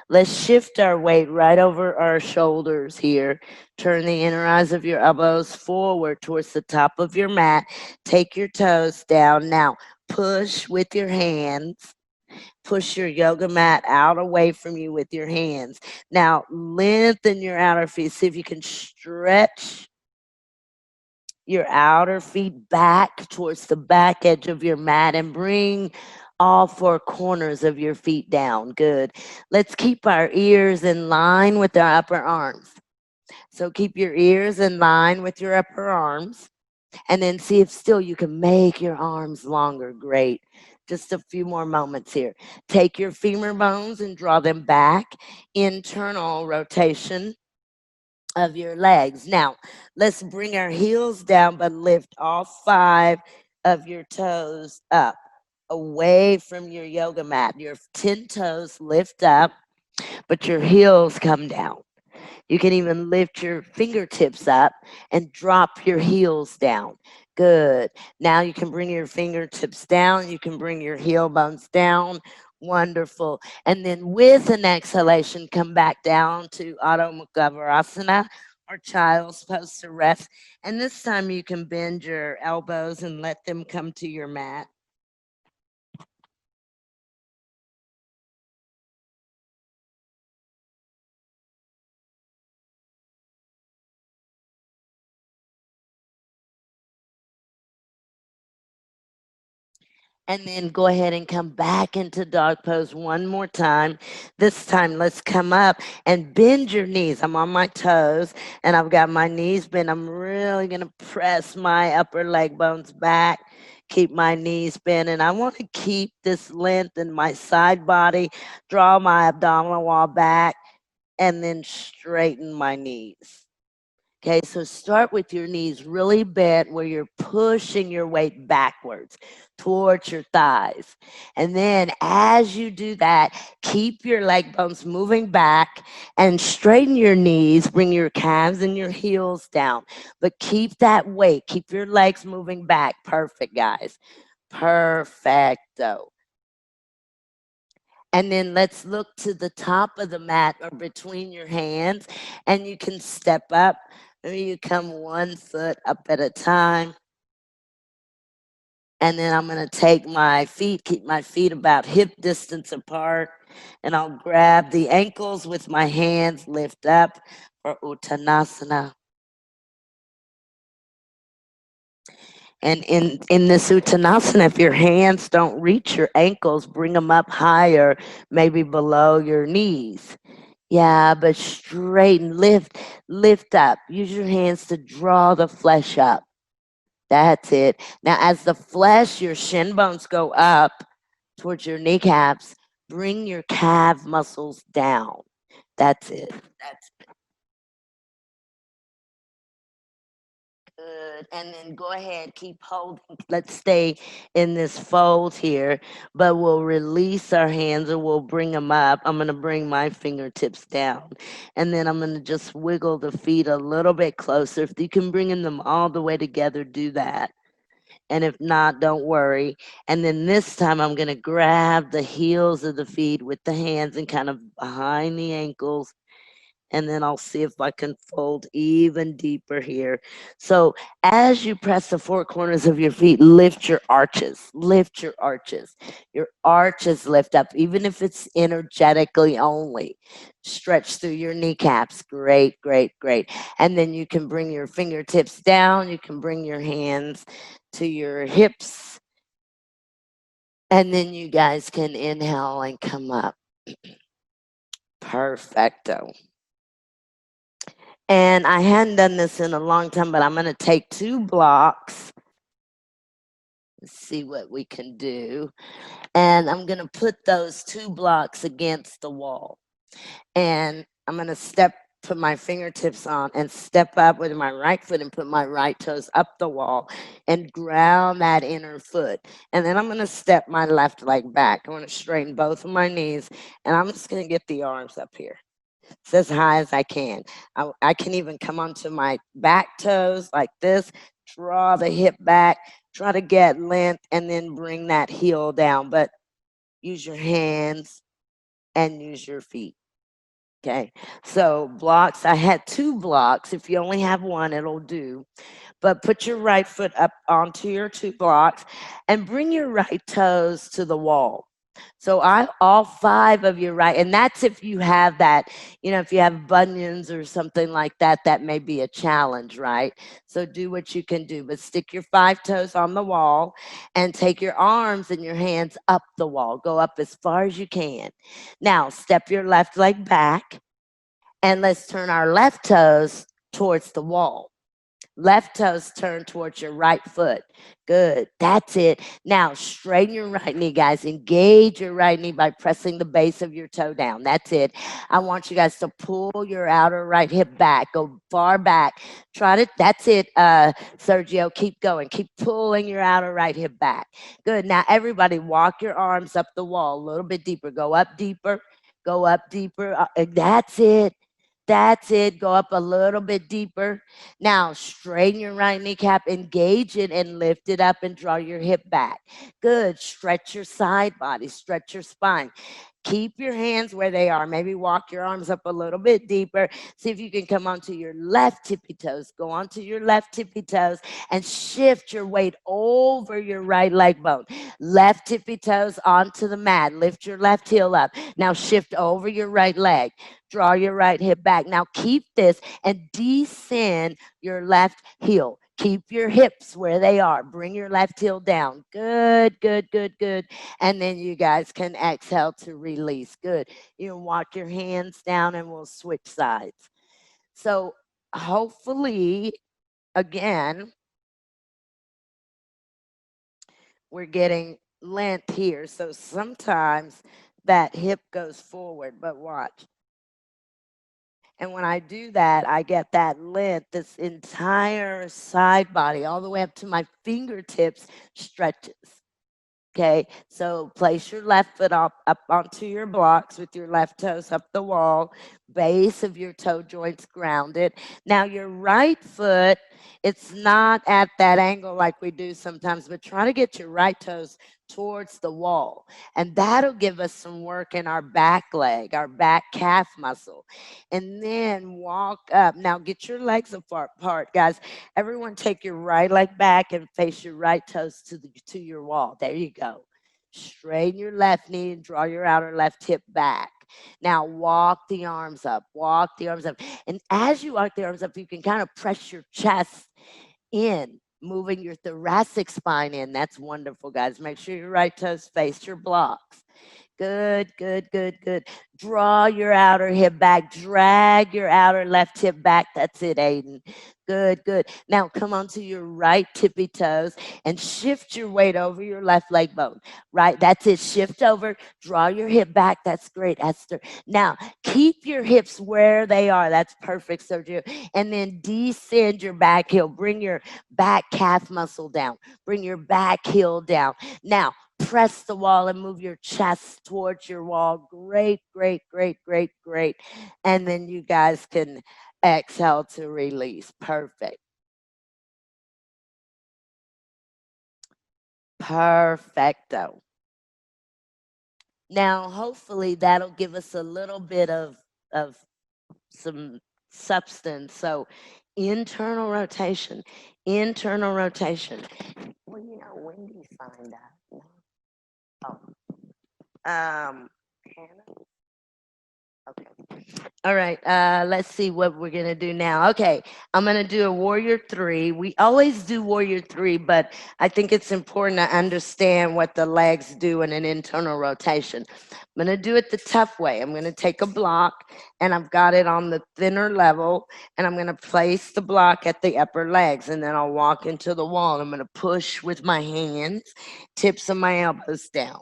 Let's shift our weight right over our shoulders here. Turn the inner eyes of your elbows forward towards the top of your mat. Take your toes down. Now, push with your hands. Push your yoga mat out away from you with your hands. Now, lengthen your outer feet. See if you can stretch your outer feet back towards the back edge of your mat and bring all 4 corners of your feet down. Good. Let's keep our ears in line with our upper arms. So keep your ears in line with your upper arms, and then see if still you can make your arms longer. Great. Just a few more moments here. Take your femur bones and draw them back. Internal rotation of your legs. Now, let's bring our heels down, but lift all 5 of your toes up away from your yoga mat. Your 10 toes lift up, but your heels come down. You can even lift your fingertips up and drop your heels down. Good. Now you can bring your fingertips down. You can bring your heel bones down. Wonderful. And then with an exhalation, come back down to Adho Mukha Virasana or child's pose to rest. And this time you can bend your elbows and let them come to your mat. And then go ahead and come back into dog pose one more time. This time, let's come up and bend your knees. I'm on my toes and I've got my knees bent. I'm really going to press my upper leg bones back, keep my knees bent. And I want to keep this length in my side body, draw my abdominal wall back, and then straighten my knees. Okay, so start with your knees really bent where you're pushing your weight backwards towards your thighs. And then as you do that, keep your leg bones moving back and straighten your knees, bring your calves and your heels down. But keep that weight, keep your legs moving back. Perfect, guys. Perfecto. And then let's look to the top of the mat or between your hands, and you can step up. Maybe you come 1 foot up at a time. And then I'm going to take my feet, keep my feet about hip distance apart, and I'll grab the ankles with my hands, lift up for Uttanasana. And in this Uttanasana, if your hands don't reach your ankles, bring them up higher, maybe below your knees. Yeah, but straighten, lift up. Use your hands to draw the flesh up. That's it. Now, as the flesh, your shin bones go up towards your kneecaps, bring your calf muscles down. That's it. That's good. And then go ahead, keep holding. Let's stay in this fold here, but we'll release our hands or we'll bring them up. I'm going to bring my fingertips down. And then I'm going to just wiggle the feet a little bit closer. If you can bring them all the way together, do that. And if not, don't worry. And then this time I'm going to grab the heels of the feet with the hands and kind of behind the ankles, and then I'll see if I can fold even deeper here. So as you press the four corners of your feet, lift your arches, lift your arches. Your arches lift up, even if it's energetically only. Stretch through your kneecaps. Great, great, great. And then you can bring your fingertips down. You can bring your hands to your hips. And then you guys can inhale and come up. Perfecto. And I hadn't done this in a long time, but I'm going to take 2 blocks. Let's see what we can do. And I'm going to put those 2 blocks against the wall. And I'm going to put my fingertips on and step up with my right foot and put my right toes up the wall and ground that inner foot. And then I'm going to step my left leg back. I want to straighten both of my knees. And I'm just going to get the arms up here. It's as high as I can. I can even come onto my back toes like this, draw the hip back, try to get length, and then bring that heel down. But use your hands and use your feet. Okay. So blocks, I had 2 blocks. If you only have one, it'll do. But put your right foot up onto your 2 blocks and bring your right toes to the wall. So all 5 of your right, and that's if you have that, if you have bunions or something like that, that may be a challenge, right? So do what you can do, but stick your 5 toes on the wall and take your arms and your hands up the wall. Go up as far as you can. Now step your left leg back and let's turn our left toes towards the wall. Left toes turn towards your right foot. Good. That's it. Now straighten your right knee, guys. Engage your right knee by pressing the base of your toe down. That's it. I want you guys to pull your outer right hip back. Go far back. Try to, that's it, Sergio. Keep going. Keep pulling your outer right hip back. Good. Now everybody walk your arms up the wall a little bit deeper. Go up deeper. Go up deeper. That's it. That's it. Go up a little bit deeper. Now, straighten your right kneecap, engage it, and lift it up and draw your hip back. Good. Stretch your side body, stretch your spine. Keep your hands where they are. Maybe walk your arms up a little bit deeper. See if you can come onto your left tippy toes. Go onto your left tippy toes and shift your weight over your right leg bone. Left tippy toes onto the mat. Lift your left heel up. Now shift over your right leg. Draw your right hip back. Now keep this and descend your left heel. Keep your hips where they are. Bring your left heel down. Good, good, good, good. And then you guys can exhale to release. Good. You can walk your hands down and we'll switch sides. So hopefully, again, we're getting length here. So sometimes that hip goes forward, but watch. And when I do that, I get that length, this entire side body, all the way up to my fingertips stretches. Okay, so place your left foot up onto your blocks with your left toes up the wall, base of your toe joints grounded. Now your right foot, it's not at that angle like we do sometimes, but try to get your right toes towards the wall. And that'll give us some work in our back leg, our back calf muscle. And then walk up. Now get your legs apart, guys. Everyone take your right leg back and face your right toes to your wall. There you go. Straighten your left knee and draw your outer left hip back. Now walk the arms up, walk the arms up. And as you walk the arms up, you can kind of press your chest in, moving your thoracic spine in. That's wonderful, guys. Make sure your right toes face your blocks. Good, good, good, good. Draw your outer hip back. Drag your outer left hip back. That's it, Aiden. Good, good. Now come onto your right tippy toes and shift your weight over your left leg bone. Right, that's it. Shift over. Draw your hip back. That's great, Esther. Now keep your hips where they are. That's perfect, Sergio. And then descend your back heel. Bring your back calf muscle down. Bring your back heel down. Now press the wall and move your chest towards your wall. Great, great, great, great, great. And then you guys can exhale to release. Perfect. Perfecto. Now, hopefully that'll give us a little bit of some substance. So internal rotation, internal rotation. Well, when do you find that? Oh, Hannah? Okay. All right. Let's see what we're going to do now. Okay. I'm going to do a warrior three. We always do warrior three, but I think it's important to understand what the legs do in an internal rotation. I'm going to do it the tough way. I'm going to take a block and I've got it on the thinner level and I'm going to place the block at the upper legs and then I'll walk into the wall and I'm going to push with my hands, tips of my elbows down.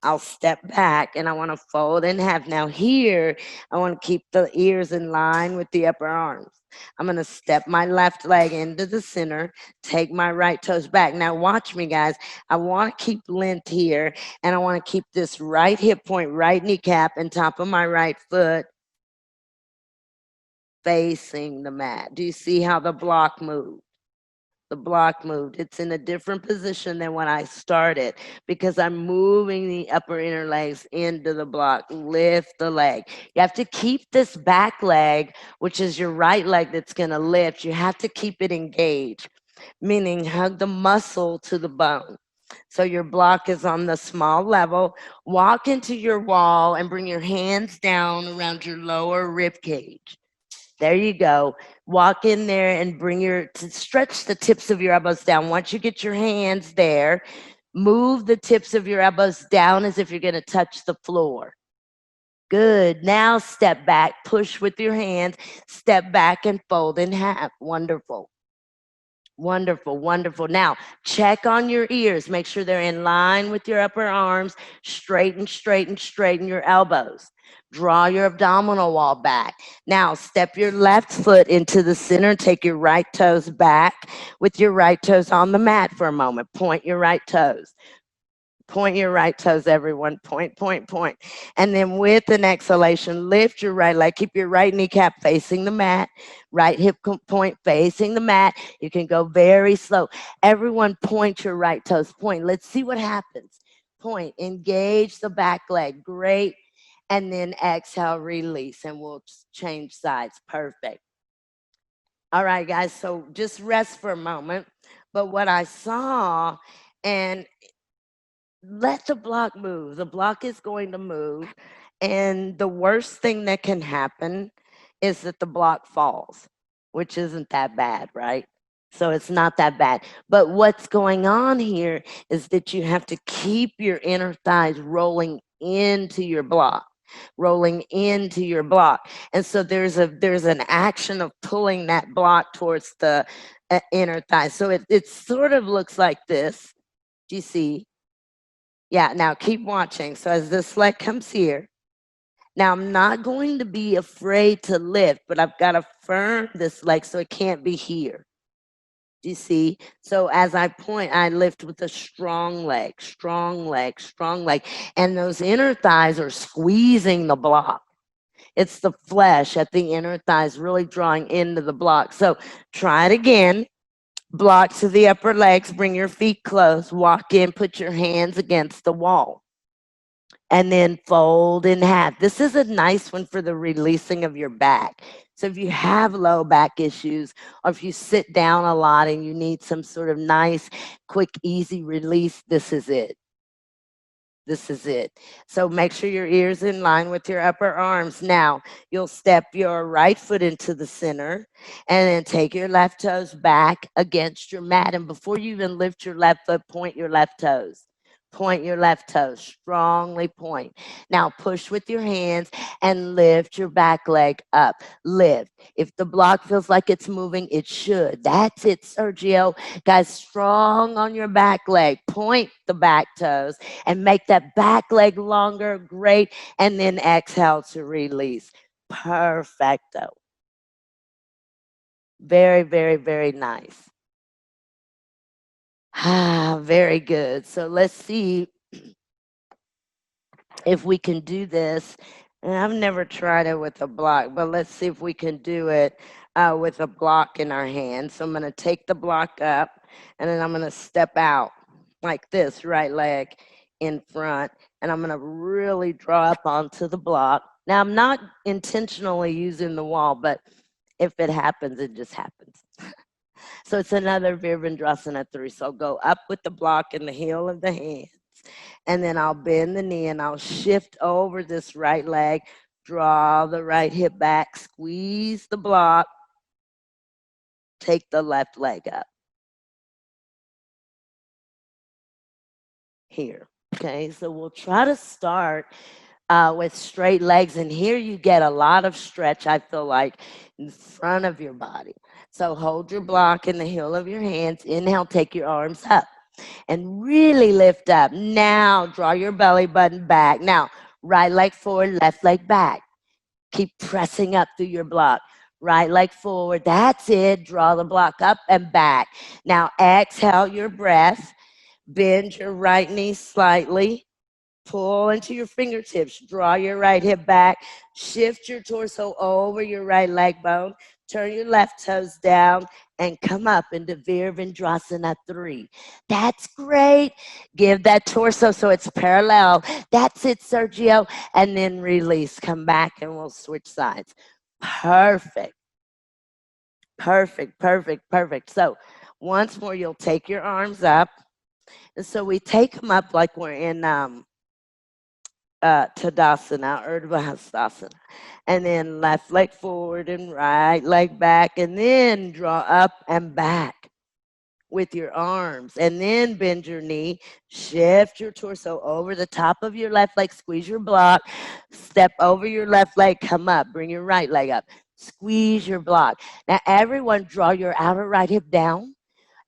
I'll step back and I want to fold in half. Now here, I want to keep the ears in line with the upper arms. I'm going to step my left leg into the center, take my right toes back. Now watch me, guys. I want to keep length here and I want to keep this right hip point, right kneecap and top of my right foot facing the mat. Do you see how the block moves? The block moved. It's in a different position than when I started because I'm moving the upper inner legs into the block. Lift the leg. You have to keep this back leg, which is your right leg that's going to lift. You have to keep it engaged, meaning hug the muscle to the bone. So your block is on the small level. Walk into your wall and bring your hands down around your lower rib cage. There you go. Walk in there and stretch the tips of your elbows down. Once you get your hands there, move the tips of your elbows down as if you're going to touch the floor. Good. Now step back, push with your hands, step back and fold in half. Wonderful. Wonderful, wonderful. Now, check on your ears. Make sure they're in line with your upper arms. Straighten, straighten, straighten your elbows. Draw your abdominal wall back. Now, step your left foot into the center. Take your right toes back with your right toes on the mat for a moment. Point your right toes. Point your right toes, everyone. Point, point, point. And then with an exhalation, lift your right leg. Keep your right kneecap facing the mat. Right hip point facing the mat. You can go very slow. Everyone point your right toes. Point. Let's see what happens. Point. Engage the back leg. Great. And then exhale, release. And we'll change sides. Perfect. All right, guys. So just rest for a moment. But what I saw, and let the block move. The block is going to move. And the worst thing that can happen is that the block falls, which isn't that bad, right? So it's not that bad. But what's going on here is that you have to keep your inner thighs rolling into your block, rolling into your block. And so there's an action of pulling that block towards the inner thigh. So it sort of looks like this. Do you see? Yeah, now keep watching. So as this leg comes here, Now, I'm not going to be afraid to lift, but I've got to firm this leg so it can't be here. Do you see? So as I point, I lift with a strong leg, strong leg, strong leg. And those inner thighs are squeezing the block. It's the flesh at the inner thighs really drawing into the block. So try it again. Block to the upper legs, bring your feet close, walk in, put your hands against the wall, and then fold in half. This is a nice one for the releasing of your back. So if you have low back issues, or if you sit down a lot and you need some sort of nice, quick, easy release, this is it. This is it. So make sure your ears in line with your upper arms. Now, you'll step your right foot into the center and then take your left toes back against your mat. And before you even lift your left foot, point your left toes. Point your left toes, strongly point. Now push with your hands and lift your back leg up. Lift. If the block feels like it's moving, it should. That's it, Sergio. Guys, strong on your back leg. Point the back toes and make that back leg longer. Great. And then exhale to release. Perfecto. Very, very, very nice. Ah, very good. So let's see if we can do this. And I've never tried it with a block, but let's see if we can do it with a block in our hand. So I'm going to take the block up and then I'm going to step out like this, right leg in front. And I'm going to really draw up onto the block. Now, I'm not intentionally using the wall, but if it happens, it just happens. So it's another Virabhadrasana 3. So I'll go up with the block in the heel of the hand. And then I'll bend the knee and I'll shift over this right leg, draw the right hip back, squeeze the block, take the left leg up. Here. Okay, so we'll try to start with straight legs. And here you get a lot of stretch, I feel like, in front of your body. So hold your block in the heel of your hands. Inhale, take your arms up and really lift up. Now draw your belly button back. Now, right leg forward, left leg back. Keep pressing up through your block. Right leg forward. That's it. Draw the block up and back. Now, exhale your breath. Bend your right knee slightly. Pull into your fingertips. Draw your right hip back. Shift your torso over your right leg bone. Turn your left toes down and come up into Virabhadrasana 3. That's great. Give that torso so it's parallel. That's it, Sergio. And then release. Come back and we'll switch sides. Perfect. Perfect, perfect, perfect. So once more, you'll take your arms up. And so we take them up like we're in Tadasana, Urdhva Hastasana. And then left leg forward and right leg back. And then draw up and back with your arms. And then bend your knee. Shift your torso over the top of your left leg. Squeeze your block. Step over your left leg. Come up. Bring your right leg up. Squeeze your block. Now, everyone, draw your outer right hip down.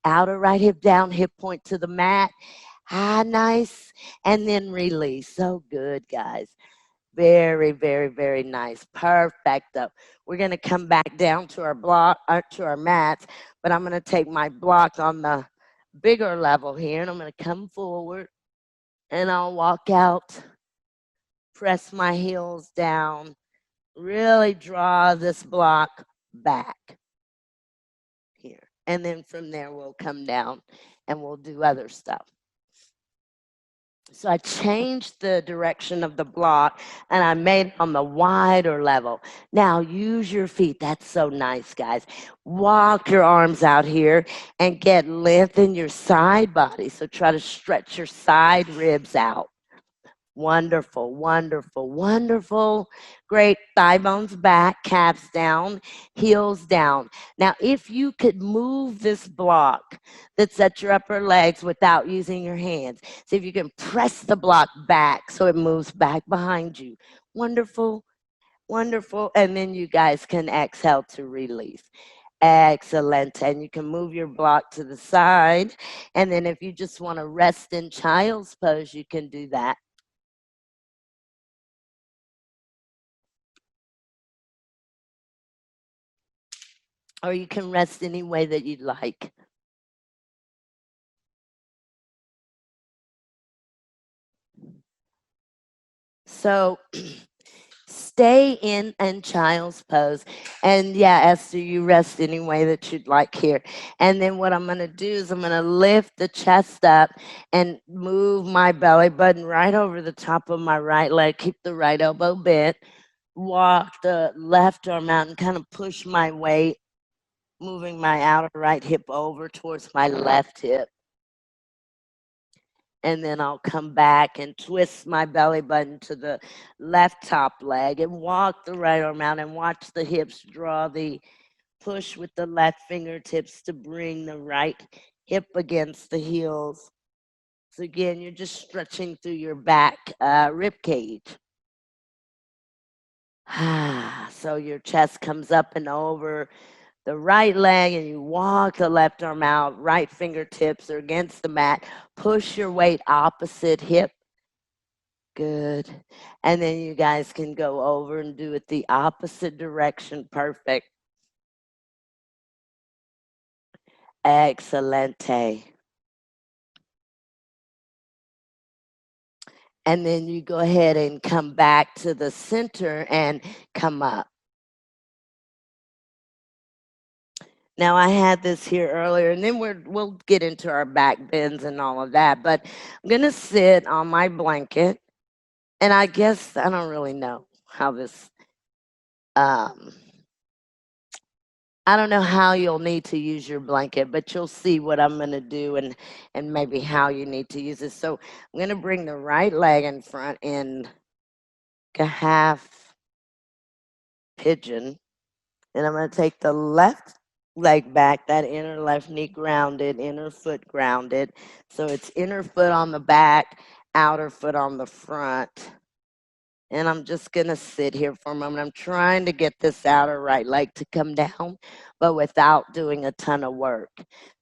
Outer right hip down. Hip point to the mat. Ah, nice. And then release. So good, guys. Very, very, very nice. Perfecto. We're going to come back down to our block, to our mats, but I'm going to take my block on the bigger level here, and I'm going to come forward, and I'll walk out, press my heels down, really draw this block back here. And then from there, we'll come down, and we'll do other stuff. So I changed the direction of the block and I made it on the wider level. Now use your feet. That's so nice, guys. Walk your arms out here and get length in your side body. So try to stretch your side ribs out. Wonderful, wonderful, wonderful. Great. Thigh bones back, calves down, heels down. Now, if you could move this block that's at your upper legs without using your hands, see if you can press the block back so it moves back behind you. Wonderful, wonderful. And then you guys can exhale to release. Excellent. And you can move your block to the side. And then if you just want to rest in child's pose, you can do that. or you can rest any way that you'd like. So stay in child's pose. And yeah, Esther, you rest any way that you'd like here. And then what I'm going to do is I'm going to lift the chest up and move my belly button right over the top of my right leg. Keep the right elbow bent. Walk the left arm out and kind of push my weight, moving my outer right hip over towards my left hip. And then I'll come back and twist my belly button to the left top leg and walk the right arm out and watch the hips draw the push with the left fingertips to bring the right hip against the heels. So again, you're just stretching through your back rib cage. So your chest comes up and over the right leg and you walk the left arm out, right fingertips are against the mat. Push your weight opposite hip. Good. And then you guys can go over and do it the opposite direction. Perfect. Excelente. And then you go ahead and come back to the center and come up. Now I had this here earlier, and then we'll get into our back bends and all of that. But I'm gonna sit on my blanket, and I guess I don't really know how this. I don't know how you'll need to use your blanket, but you'll see what I'm gonna do and maybe how you need to use it. So I'm gonna bring the right leg in front in a half pigeon. And I'm going to take the left leg back, that inner left knee grounded, inner foot grounded. So it's inner foot on the back, outer foot on the front. And I'm just going to sit here for a moment. I'm trying to get this outer right leg to come down, but without doing a ton of work.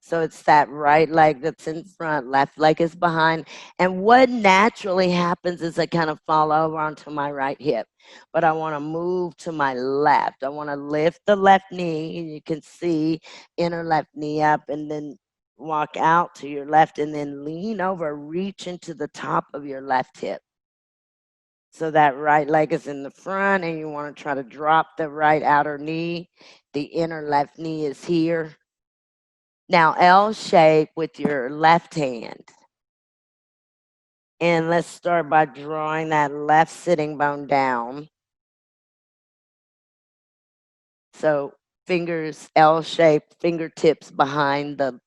So it's that right leg that's in front, left leg is behind. And what naturally happens is I kind of fall over onto my right hip, but I want to move to my left. I want to lift the left knee, and you can see inner left knee up, and then walk out to your left, and then lean over, reach into the top of your left hip. So that right leg is in the front, and you want to try to drop the right outer knee. The inner left knee is here. Now L shape with your left hand. And let's start by drawing that left sitting bone down. So fingers L shape, fingertips behind the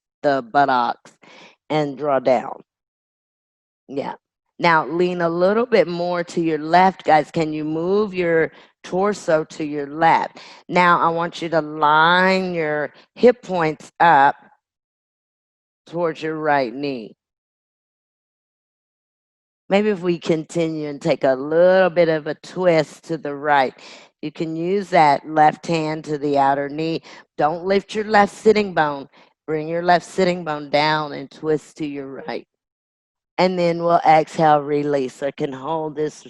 buttocks, and draw down. Yeah. Now lean a little bit more to your left, guys. Can you move your torso to your left? Now I want you to line your hip points up towards your right knee. Maybe if we continue and take a little bit of a twist to the right, you can use that left hand to the outer knee. Don't lift your left sitting bone. Bring your left sitting bone down and twist to your right. And then we'll exhale, release. So I can hold this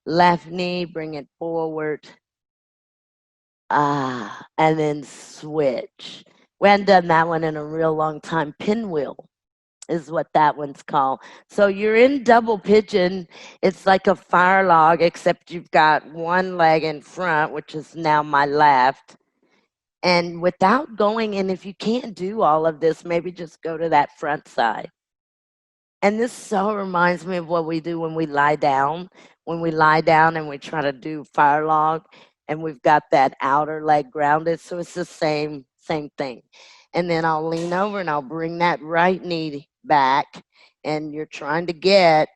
left knee, bring it forward. And then switch. We hadn't done that one in a real long time. Pinwheel is what that one's called. So you're in double pigeon. It's like a fire log, except you've got one leg in front, which is now my left. And without going, and if you can't do all of this, maybe just go to that front side. And this so reminds me of what we do when we lie down. When we lie down and we try to do fire log, and we've got that outer leg grounded. So it's the same thing. And then I'll lean over and I'll bring that right knee back. And you're trying to get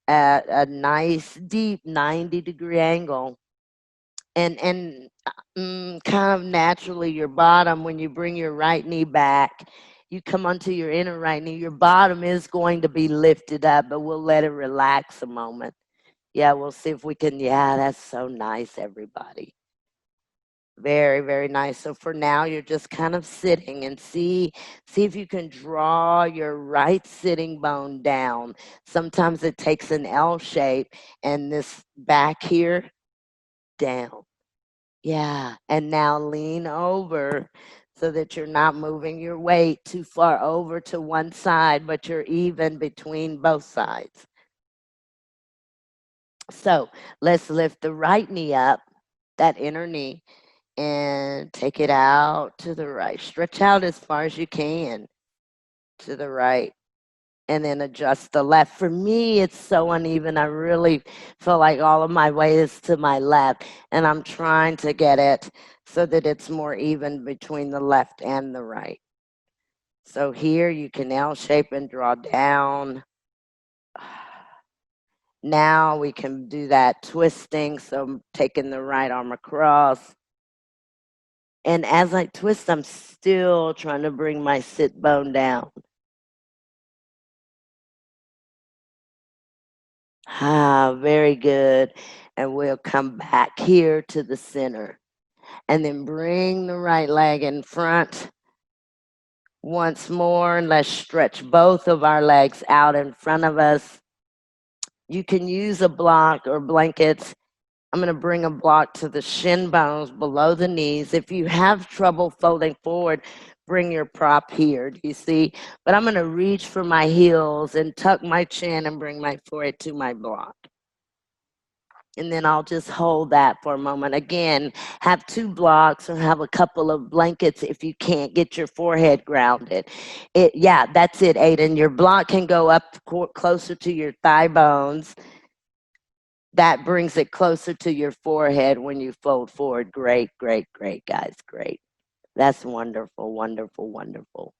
at a nice deep 90-degree angle. And kind of naturally your bottom, when you bring your right knee back, you come onto your inner right knee, your bottom is going to be lifted up, but we'll let it relax a moment. Yeah, we'll see if we can. Yeah, that's so nice, everybody. Very, very nice. So for now, you're just kind of sitting and see if you can draw your right sitting bone down. Sometimes it takes an L shape, and this back here down. Yeah, and now lean over so that you're not moving your weight too far over to one side, but you're even between both sides. So let's lift the right knee up, that inner knee, and take it out to the right. Stretch out as far as you can to the right. And then adjust the left. For me, it's so uneven. I really feel like all of my weight is to my left, and I'm trying to get it so that it's more even between the left and the right. So here you can L shape and draw down. Now we can do that twisting. So I'm taking the right arm across. And as I twist, I'm still trying to bring my sit bone down. Ah, very good. And we'll come back here to the center. And then bring the right leg in front once more. And let's stretch both of our legs out in front of us. You can use a block or blankets. I'm going to bring a block to the shin bones below the knees. If you have trouble folding forward, bring your prop here. Do you see? But I'm going to reach for my heels and tuck my chin and bring my forehead to my block. And then I'll just hold that for a moment. Again, have two blocks or have a couple of blankets if you can't get your forehead grounded. Yeah, that's it, Aiden. Your block can go up closer to your thigh bones. That brings it closer to your forehead when you fold forward. Great, great, great, guys. Great. That's wonderful, wonderful, wonderful.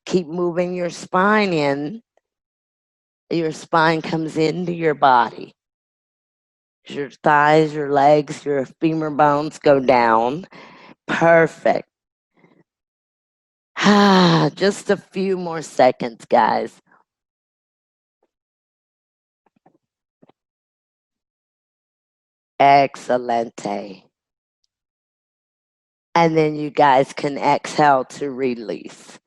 Keep moving your spine in. Your spine comes into your body. Your thighs, your legs, your femur bones go down. Perfect. Just a few more seconds, guys. Excelente. And then you guys can exhale to release.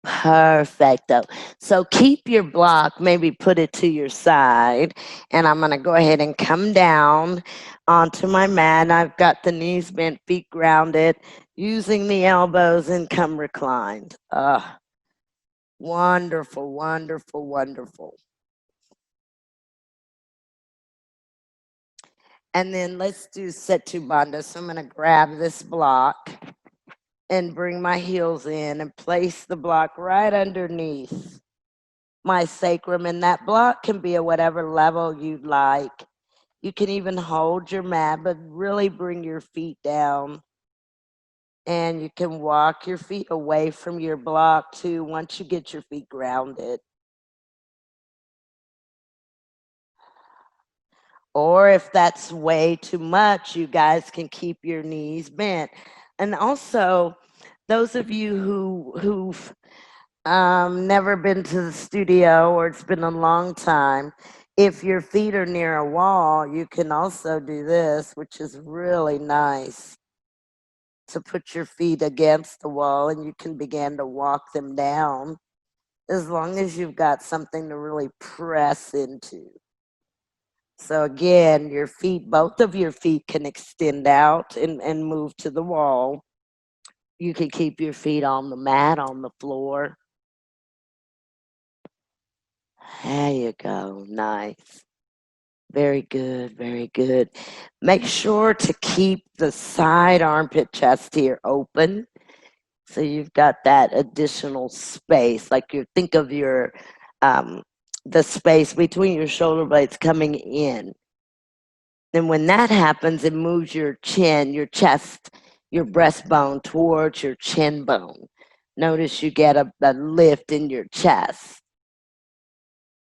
Perfecto. So keep your block, maybe put it to your side. And I'm going to go ahead and come down onto my mat. I've got the knees bent, feet grounded, using the elbows and come reclined. Wonderful, wonderful, wonderful. And then let's do Setu Bandha. So I'm going to grab this block and bring my heels in and place the block right underneath my sacrum. And that block can be at whatever level you'd like. You can even hold your mat, but really bring your feet down. And you can walk your feet away from your block too once you get your feet grounded. Or if that's way too much, you guys can keep your knees bent. And also, those of you who've never been to the studio or it's been a long time, if your feet are near a wall, you can also do this, which is really nice, to put your feet against the wall and you can begin to walk them down as long as you've got something to really press into. So again, your feet, both of your feet can extend out and move to the wall. You can keep your feet on the mat, on the floor. There you go. Nice. Very good. Very good. Make sure to keep the side armpit chest here open. So you've got that additional space. Like you think of your, the space between your shoulder blades coming in. And when that happens, it moves your chin, your chest, your breastbone towards your chin bone. Notice you get a lift in your chest.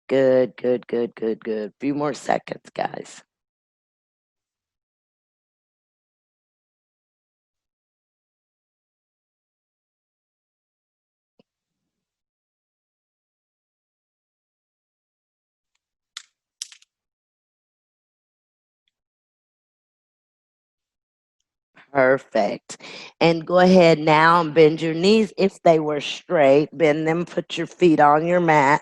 Good, good, good, good, good. Few more seconds, guys. Perfect. And go ahead now and bend your knees. If they were straight, bend them, put your feet on your mat.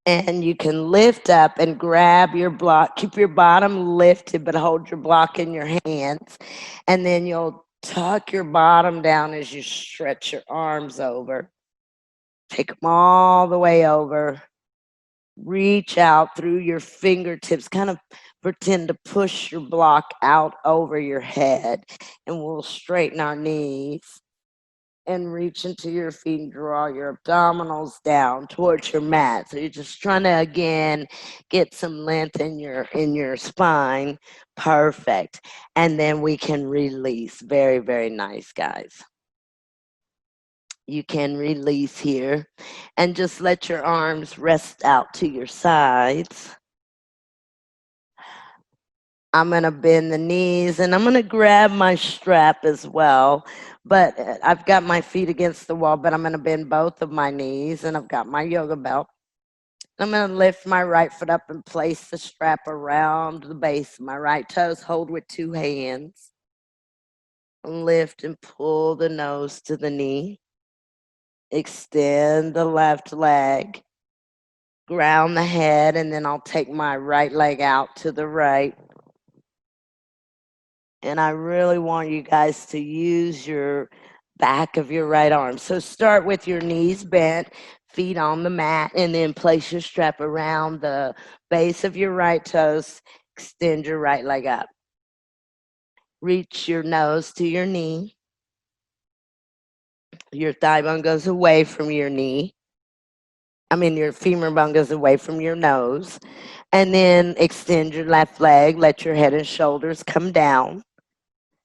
And you can lift up and grab your block. Keep your bottom lifted, but hold your block in your hands. And then you'll tuck your bottom down as you stretch your arms over. Take them all the way over. Reach out through your fingertips. Kind of pretend to push your block out over your head. And we'll straighten our knees. And reach into your feet and draw your abdominals down towards your mat. So you're just trying to again get some length in your spine. Perfect. And then we can release. Very, very nice, guys. You can release here and just let your arms rest out to your sides. I'm going to bend the knees and I'm going to grab my strap as well. But I've got my feet against the wall, but I'm going to bend both of my knees and I've got my yoga belt. I'm going to lift my right foot up and place the strap around the base of my right toes. Hold with two hands. Lift and pull the nose to the knee. Extend the left leg. Ground the head, and then I'll take my right leg out to the right. And I really want you guys to use your back of your right arm. So start with your knees bent, feet on the mat, and then place your strap around the base of your right toes. Extend your right leg up. Reach your nose to your knee. Your thigh bone goes away from your knee. Your femur bone goes away from your nose. And then extend your left leg. Let your head and shoulders come down.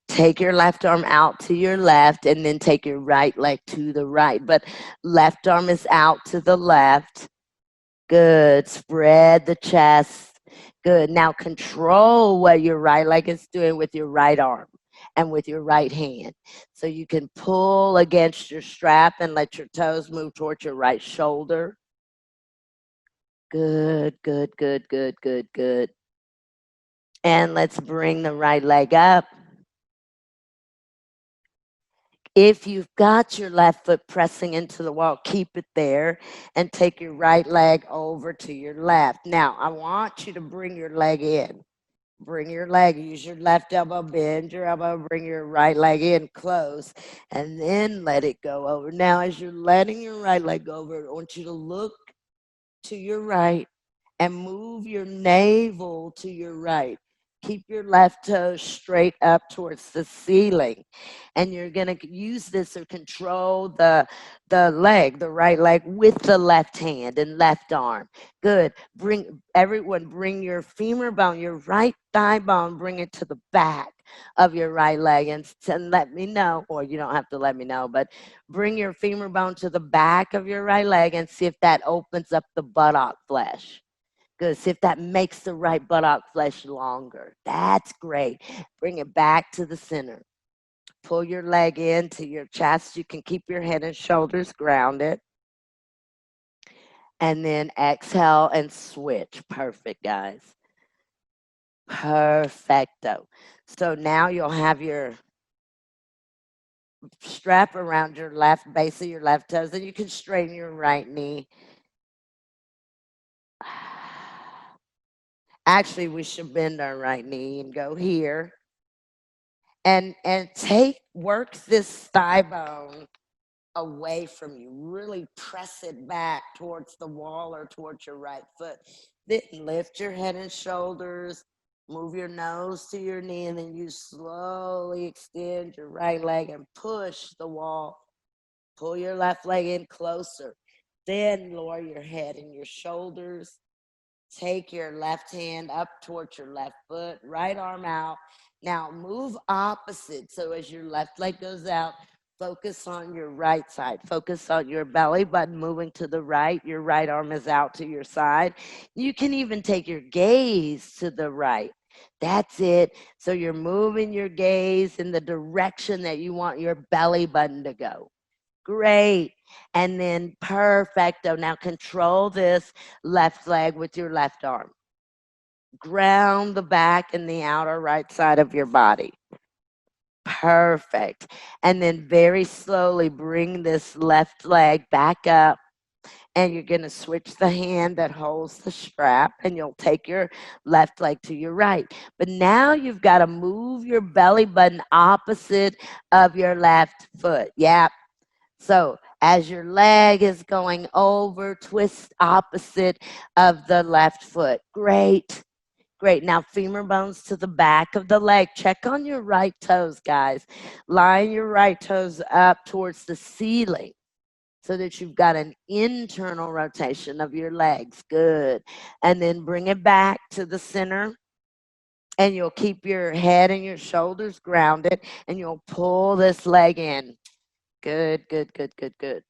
Take your left arm out to your left and then take your right leg to the right. But left arm is out to the left. Good. Spread the chest. Good. Now control what your right leg is doing with your right arm and with your right hand. So you can pull against your strap and let your toes move towards your right shoulder. Good, good, good, good, good, good. And let's bring the right leg up. If you've got your left foot pressing into the wall, keep it there and take your right leg over to your left. Now, I want you to bring your leg in. Bring your leg, use your left elbow, bend your elbow, bring your right leg in close, and then let it go over. Now, as you're letting your right leg go over, I want you to look to your right and move your navel to your right. Keep your left toe straight up towards the ceiling. And you're going to use this to control the leg, the right leg with the left hand and left arm. Good. Bring your femur bone, your right thigh bone, bring it to the back of your right leg and let me know, or you don't have to let me know, but bring your femur bone to the back of your right leg and see if that opens up the buttock flesh. Good. See if that makes the right buttock flesh longer. That's great. Bring it back to the center. Pull your leg into your chest. You can keep your head and shoulders grounded. And then exhale and switch. Perfect, guys. Perfecto. So now you'll have your strap around your left base of your left toes, and you can straighten your right knee. Actually, we should bend our right knee and go here. And work this thigh bone away from you. Really press it back towards the wall or towards your right foot. Then lift your head and shoulders. Move your nose to your knee, and then you slowly extend your right leg and push the wall. Pull your left leg in closer. Then lower your head and your shoulders. Take your left hand up towards your left foot, right arm out. Now move opposite. So as your left leg goes out, focus on your right side. Focus on your belly button moving to the right. Your right arm is out to your side. You can even take your gaze to the right. That's it. So you're moving your gaze in the direction that you want your belly button to go. Great. And then perfecto. Now control this left leg with your left arm. Ground the back and the outer right side of your body. Perfect. And then very slowly bring this left leg back up And you're going to switch the hand that holds the strap, and you'll take your left leg to your right. But now you've got to move your belly button opposite of your left foot. Yeah. So as your leg is going over, twist opposite of the left foot. Great. Great. Now, femur bones to the back of the leg. Check on your right toes, guys. Line your right toes up towards the ceiling so that you've got an internal rotation of your legs. Good. And then bring it back to the center. And you'll keep your head and your shoulders grounded. And you'll pull this leg in. Good, good, good, good, good.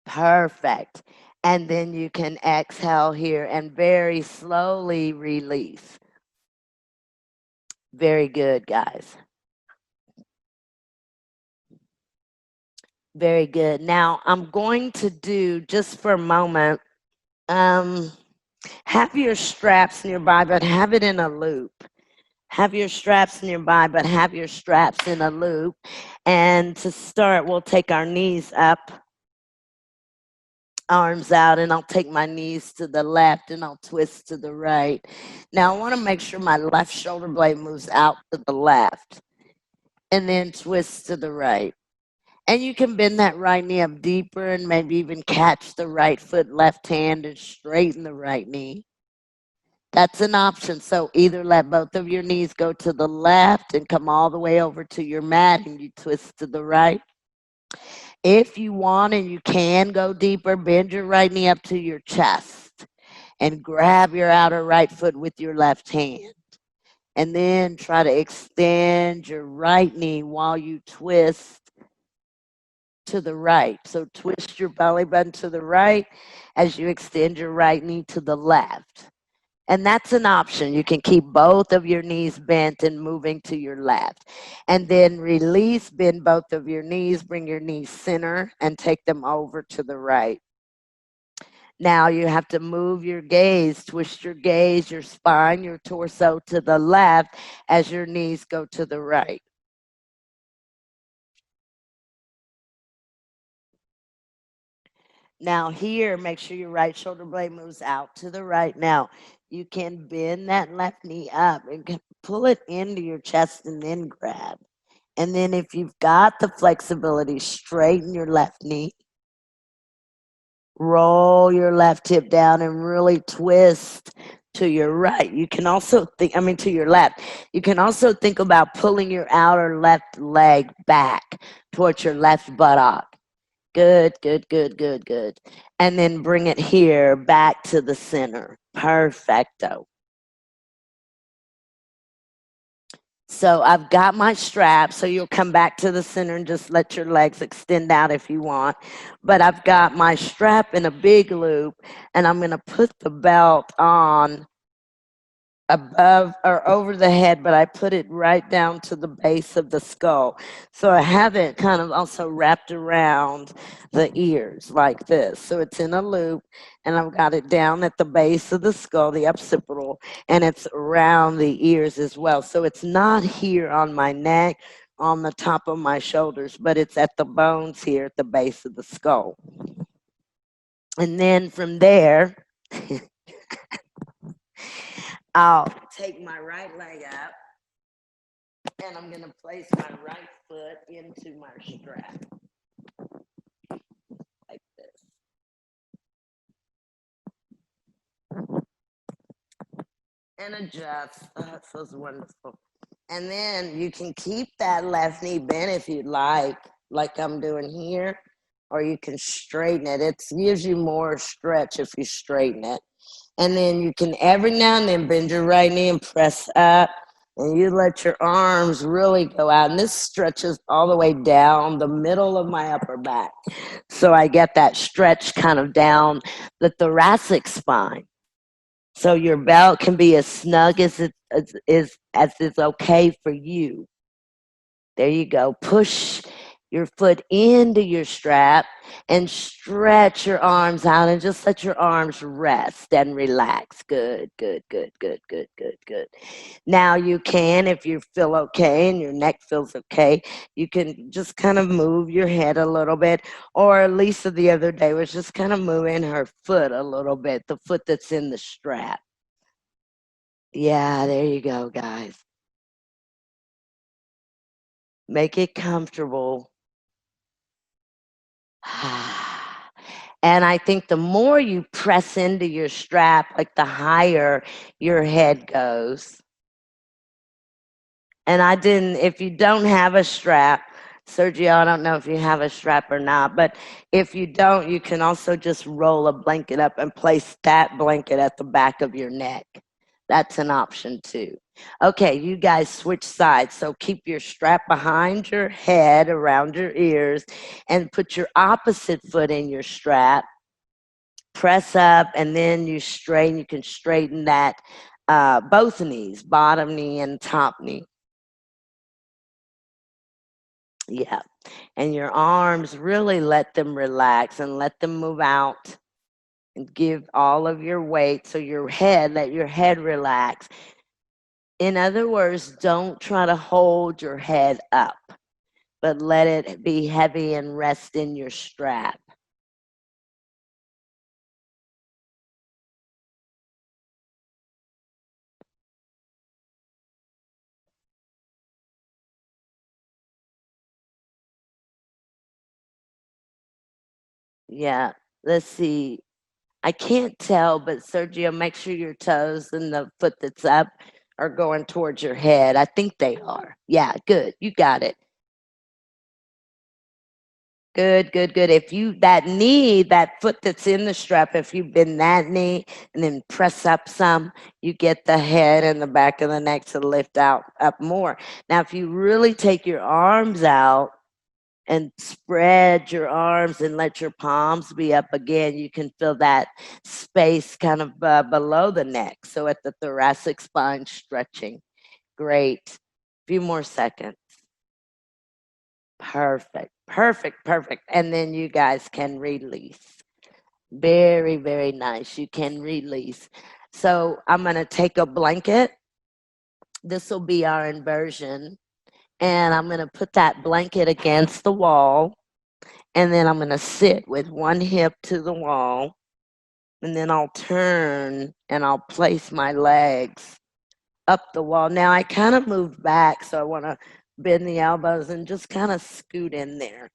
Perfect. And then you can exhale here and very slowly release. Very good, guys. Very good. Now, I'm going to do, just for a moment, have your straps nearby, but have it in a loop. Have your straps nearby, but have your straps in a loop. And to start, we'll take our knees up, arms out, and I'll take my knees to the left and I'll twist to the right. Now, I want to make sure my left shoulder blade moves out to the left and then twist to the right. And you can bend that right knee up deeper and maybe even catch the right foot, left hand, and straighten the right knee. That's an option. So either let both of your knees go to the left and come all the way over to your mat and you twist to the right. If you want and you can go deeper, bend your right knee up to your chest and grab your outer right foot with your left hand. And then try to extend your right knee while you twist to the right. So twist your belly button to the right as you extend your right knee to the left. And that's an option. You can keep both of your knees bent and moving to your left. And then release, bend both of your knees, bring your knees center and take them over to the right. Now you have to move your gaze, twist your gaze, your spine, your torso to the left as your knees go to the right. Now here, make sure your right shoulder blade moves out to the right. Now, you can bend that left knee up and pull it into your chest and then grab. And then if you've got the flexibility, straighten your left knee. Roll your left hip down and really twist to your right. You can also to your left. You can also think about pulling your outer left leg back towards your left buttock. Good, good, good, good, good. And then bring it here back to the center. Perfecto. So I've got my strap, so you'll come back to the center and just let your legs extend out if you want. But I've got my strap in a big loop, and I'm going to put the belt on above or over the head, but I put it right down to the base of the skull. So I have it kind of also wrapped around the ears like this. So it's in a loop, and I've got it down at the base of the skull, the occipital, and it's around the ears as well. So it's not here on my neck, on the top of my shoulders, but it's at the bones here at the base of the skull. And then from there, I'll take my right leg up and I'm going to place my right foot into my strap like this. And adjust. Oh, that feels wonderful. And then you can keep that left knee bent if you'd like I'm doing here, or you can straighten it. It gives you more stretch if you straighten it. And then you can every now and then bend your right knee and press up, and you let your arms really go out. And this stretches all the way down the middle of my upper back. So I get that stretch kind of down the thoracic spine. So your belt can be as snug as is okay for you. There you go. Push your foot into your strap and stretch your arms out and just let your arms rest and relax. Good, good, good, good, good, good, good. Now you can, if you feel okay and your neck feels okay, you can just kind of move your head a little bit. Or Lisa the other day was just kind of moving her foot a little bit, the foot that's in the strap. Yeah, there you go, guys. Make it comfortable. And I think the more you press into your strap, like the higher your head goes. And I didn't, if you don't have a strap, Sergio, I don't know if you have a strap or not, but if you don't, you can also just roll a blanket up and place that blanket at the back of your neck. That's an option too. Okay, you guys switch sides. So keep your strap behind your head, around your ears, and put your opposite foot in your strap. Press up, and then you straighten. You can straighten that both knees, bottom knee and top knee. Yeah. And your arms, really let them relax and let them move out and give all of your weight. So your head, let your head relax. In other words, don't try to hold your head up, but let it be heavy and rest in your strap. Yeah. Let's see. I can't tell, but Sergio, make sure your toes and the foot that's up are going towards your head. I think they are. Yeah, good. You got it. Good, good, good. If you, that knee, that foot that's in the strap, if you bend that knee and then press up some, you get the head and the back of the neck to lift out up more. Now, if you really take your arms out and spread your arms and let your palms be up again, you can feel that space kind of below the neck. So at the thoracic spine stretching. Great. Few more seconds. Perfect, perfect, perfect. And then you guys can release. Very, very nice. You can release. So I'm going to take a blanket. This will be our inversion. And I'm going to put that blanket against the wall. And then I'm going to sit with one hip to the wall. And then I'll turn and I'll place my legs up the wall. Now I kind of moved back, so I want to bend the elbows and just kind of scoot in there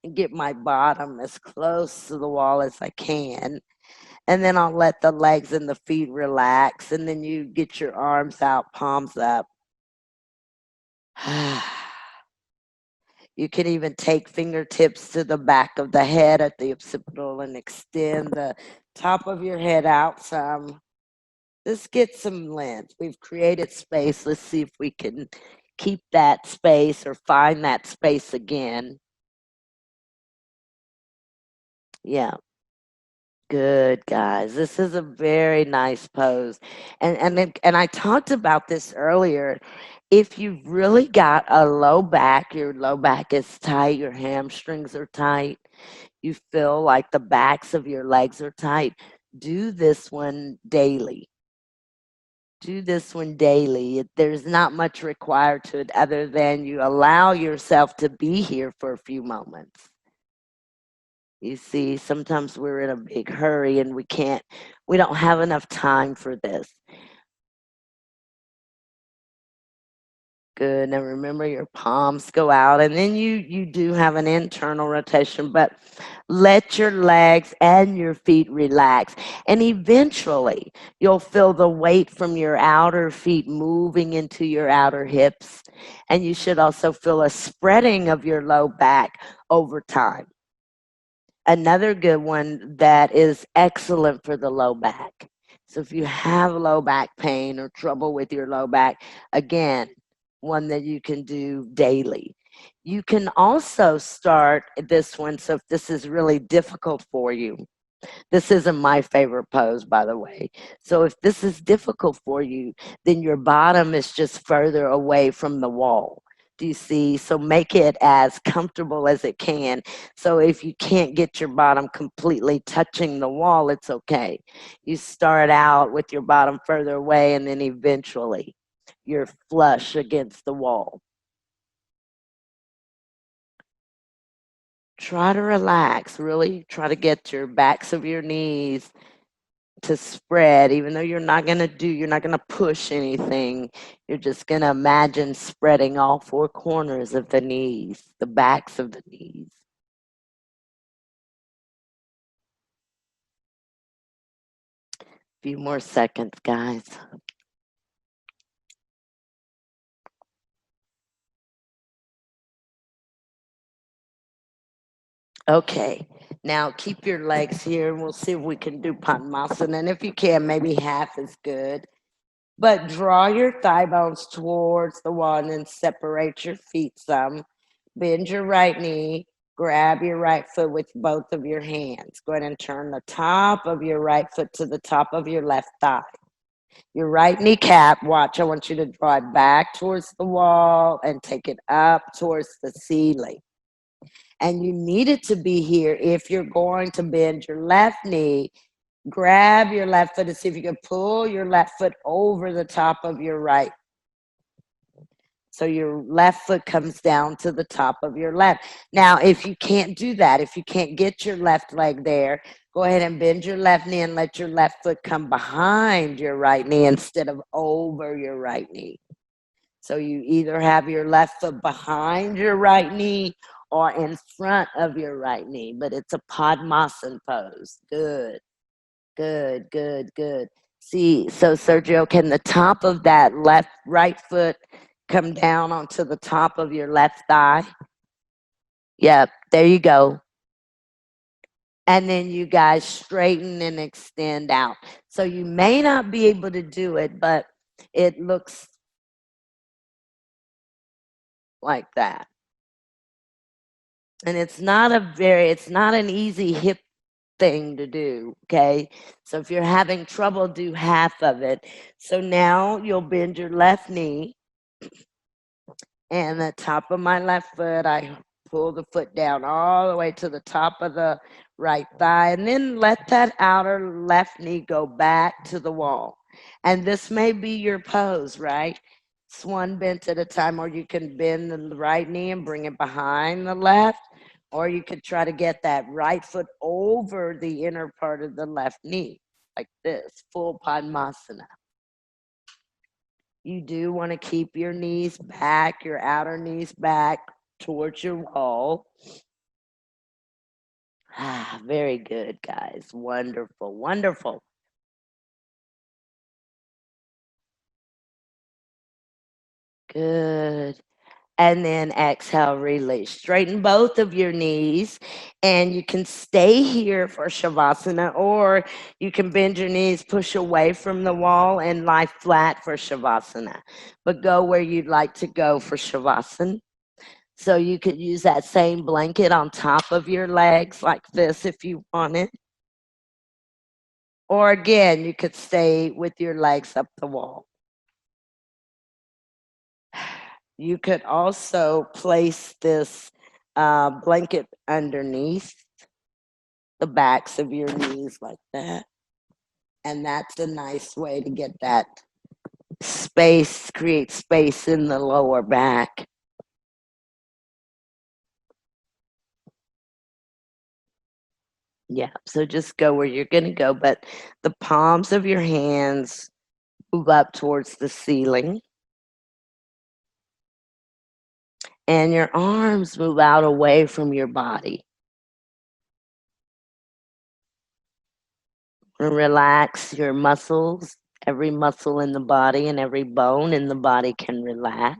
and get my bottom as close to the wall as I can. And then I'll let the legs and the feet relax. And then you get your arms out, palms up. You can even take fingertips to the back of the head at the occipital and extend the top of your head out some. Let's get some length. We've created space. Let's see if we can keep that space or find that space again. Yeah. Good, guys. This is a very nice pose. And I talked about this earlier. If you've really got a low back, your low back is tight, your hamstrings are tight, you feel like the backs of your legs are tight, do this one daily. Do this one daily. There's not much required to it other than you allow yourself to be here for a few moments. You see, sometimes we're in a big hurry and we don't have enough time for this. Good. Now remember your palms go out, and then you do have an internal rotation, but let your legs and your feet relax. And eventually you'll feel the weight from your outer feet moving into your outer hips. And you should also feel a spreading of your low back over time. Another good one that is excellent for the low back. So if you have low back pain or trouble with your low back, again, one that you can do daily. You can also start this one. So if this is really difficult for you, this isn't my favorite pose, by the way. So if this is difficult for you, then your bottom is just further away from the wall. you see, so make it as comfortable as it can. So if you can't get your bottom completely touching the wall, it's okay. You start out with your bottom further away, and then eventually you're flush against the wall. Try to relax, really try to get your backs of your knees to spread, even though you're not going to push anything. You're just going to imagine spreading all four corners of the knees, the backs of the knees. Few more seconds, guys. Okay, now keep your legs here, and we'll see if we can do Padmasana. And if you can, maybe half is good. But draw your thigh bones towards the wall and then separate your feet some. Bend your right knee. Grab your right foot with both of your hands. Go ahead and turn the top of your right foot to the top of your left thigh. Your right kneecap, watch, I want you to draw it back towards the wall and take it up towards the ceiling. And you need it to be here. If you're going to bend your left knee, grab your left foot and see if you can pull your left foot over the top of your right. So your left foot comes down to the top of your left. Now, if you can't do that, if you can't get your left leg there, go ahead and bend your left knee and let your left foot come behind your right knee instead of over your right knee. So you either have your left foot behind your right knee or in front of your right knee, but it's a Padmasana pose. Good, good, good, good. See, so Sergio, can the top of that right foot come down onto the top of your left thigh? Yep, there you go. And then you guys straighten and extend out. So you may not be able to do it, but it looks like that. And it's not an easy hip thing to do, okay? So if you're having trouble, do half of it. So now you'll bend your left knee, and the top of my left foot, I pull the foot down all the way to the top of the right thigh, and then let that outer left knee go back to the wall. And this may be your pose, right? It's one bent at a time, or you can bend the right knee and bring it behind the left, or you could try to get that right foot over the inner part of the left knee, like this, full Padmasana. You do want to keep your knees back, your outer knees back towards your wall. Ah, very good, guys. Wonderful, wonderful. Good. And then exhale, release. Straighten both of your knees, and you can stay here for Shavasana, or you can bend your knees, push away from the wall, and lie flat for Shavasana. But go where you'd like to go for Shavasana. So you could use that same blanket on top of your legs like this if you wanted. Or again, you could stay with your legs up the wall. You could also place this blanket underneath the backs of your knees like that. And that's a nice way to get that space, create space in the lower back. Yeah, so just go where you're going to go, but the palms of your hands move up towards the ceiling. And your arms move out away from your body. Relax your muscles. Every muscle in the body and every bone in the body can relax.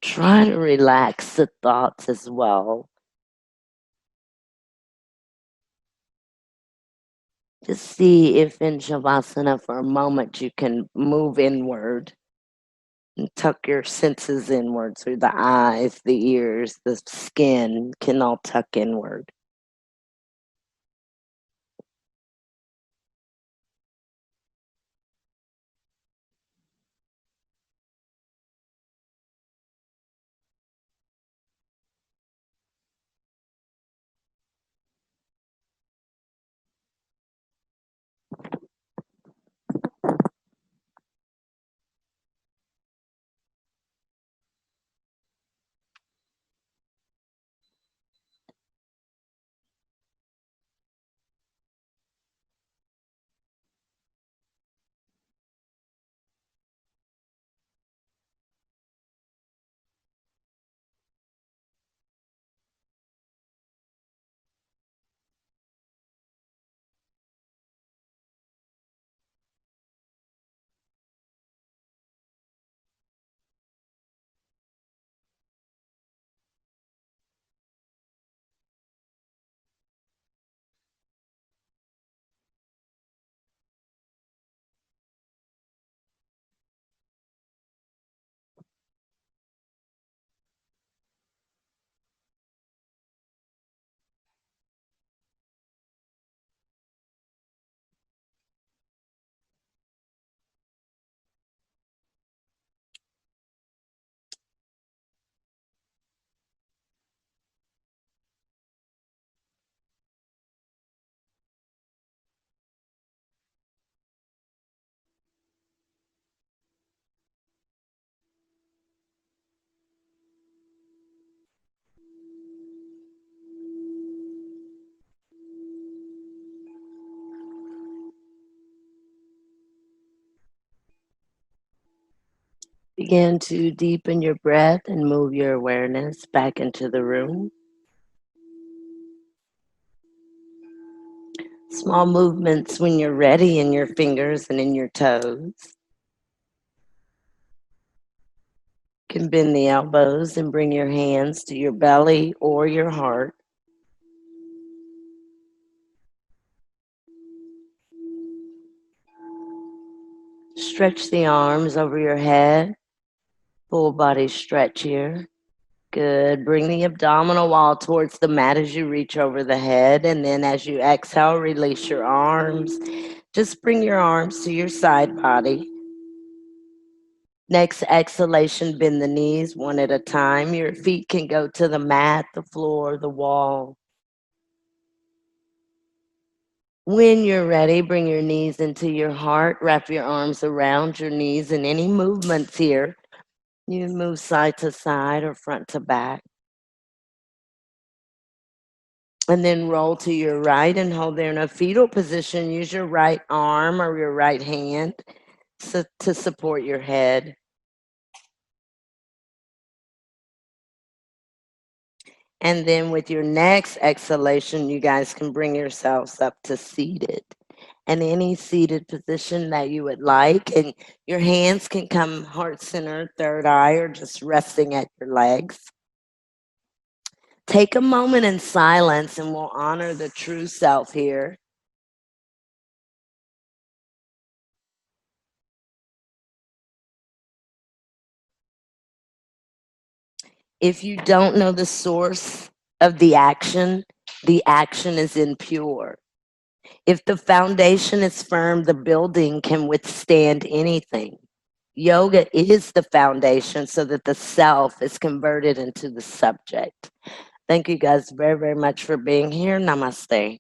Try to relax the thoughts as well. Just see if in Shavasana for a moment you can move inward and tuck your senses inward. So the eyes, the ears, the skin can all tuck inward. Begin to deepen your breath and move your awareness back into the room. Small movements when you're ready in your fingers and in your toes. You can bend the elbows and bring your hands to your belly or your heart. Stretch the arms over your head. Full body stretch here. Good. Bring the abdominal wall towards the mat as you reach over the head. And then as you exhale, release your arms. Just bring your arms to your side body. Next exhalation, bend the knees one at a time. Your feet can go to the mat, the floor, the wall. When you're ready, bring your knees into your heart. Wrap your arms around your knees, and any movements here, you move side to side or front to back. And then roll to your right and hold there in a fetal position. Use your right arm or your right hand to support your head. And then with your next exhalation, you guys can bring yourselves up to seated. And any seated position that you would like. And your hands can come heart center, third eye, or just resting at your legs. Take a moment in silence and we'll honor the true self here. If you don't know the source of the action is impure. If the foundation is firm, the building can withstand anything. Yoga is the foundation so that the self is converted into the subject. Thank you guys very, very much for being here. Namaste.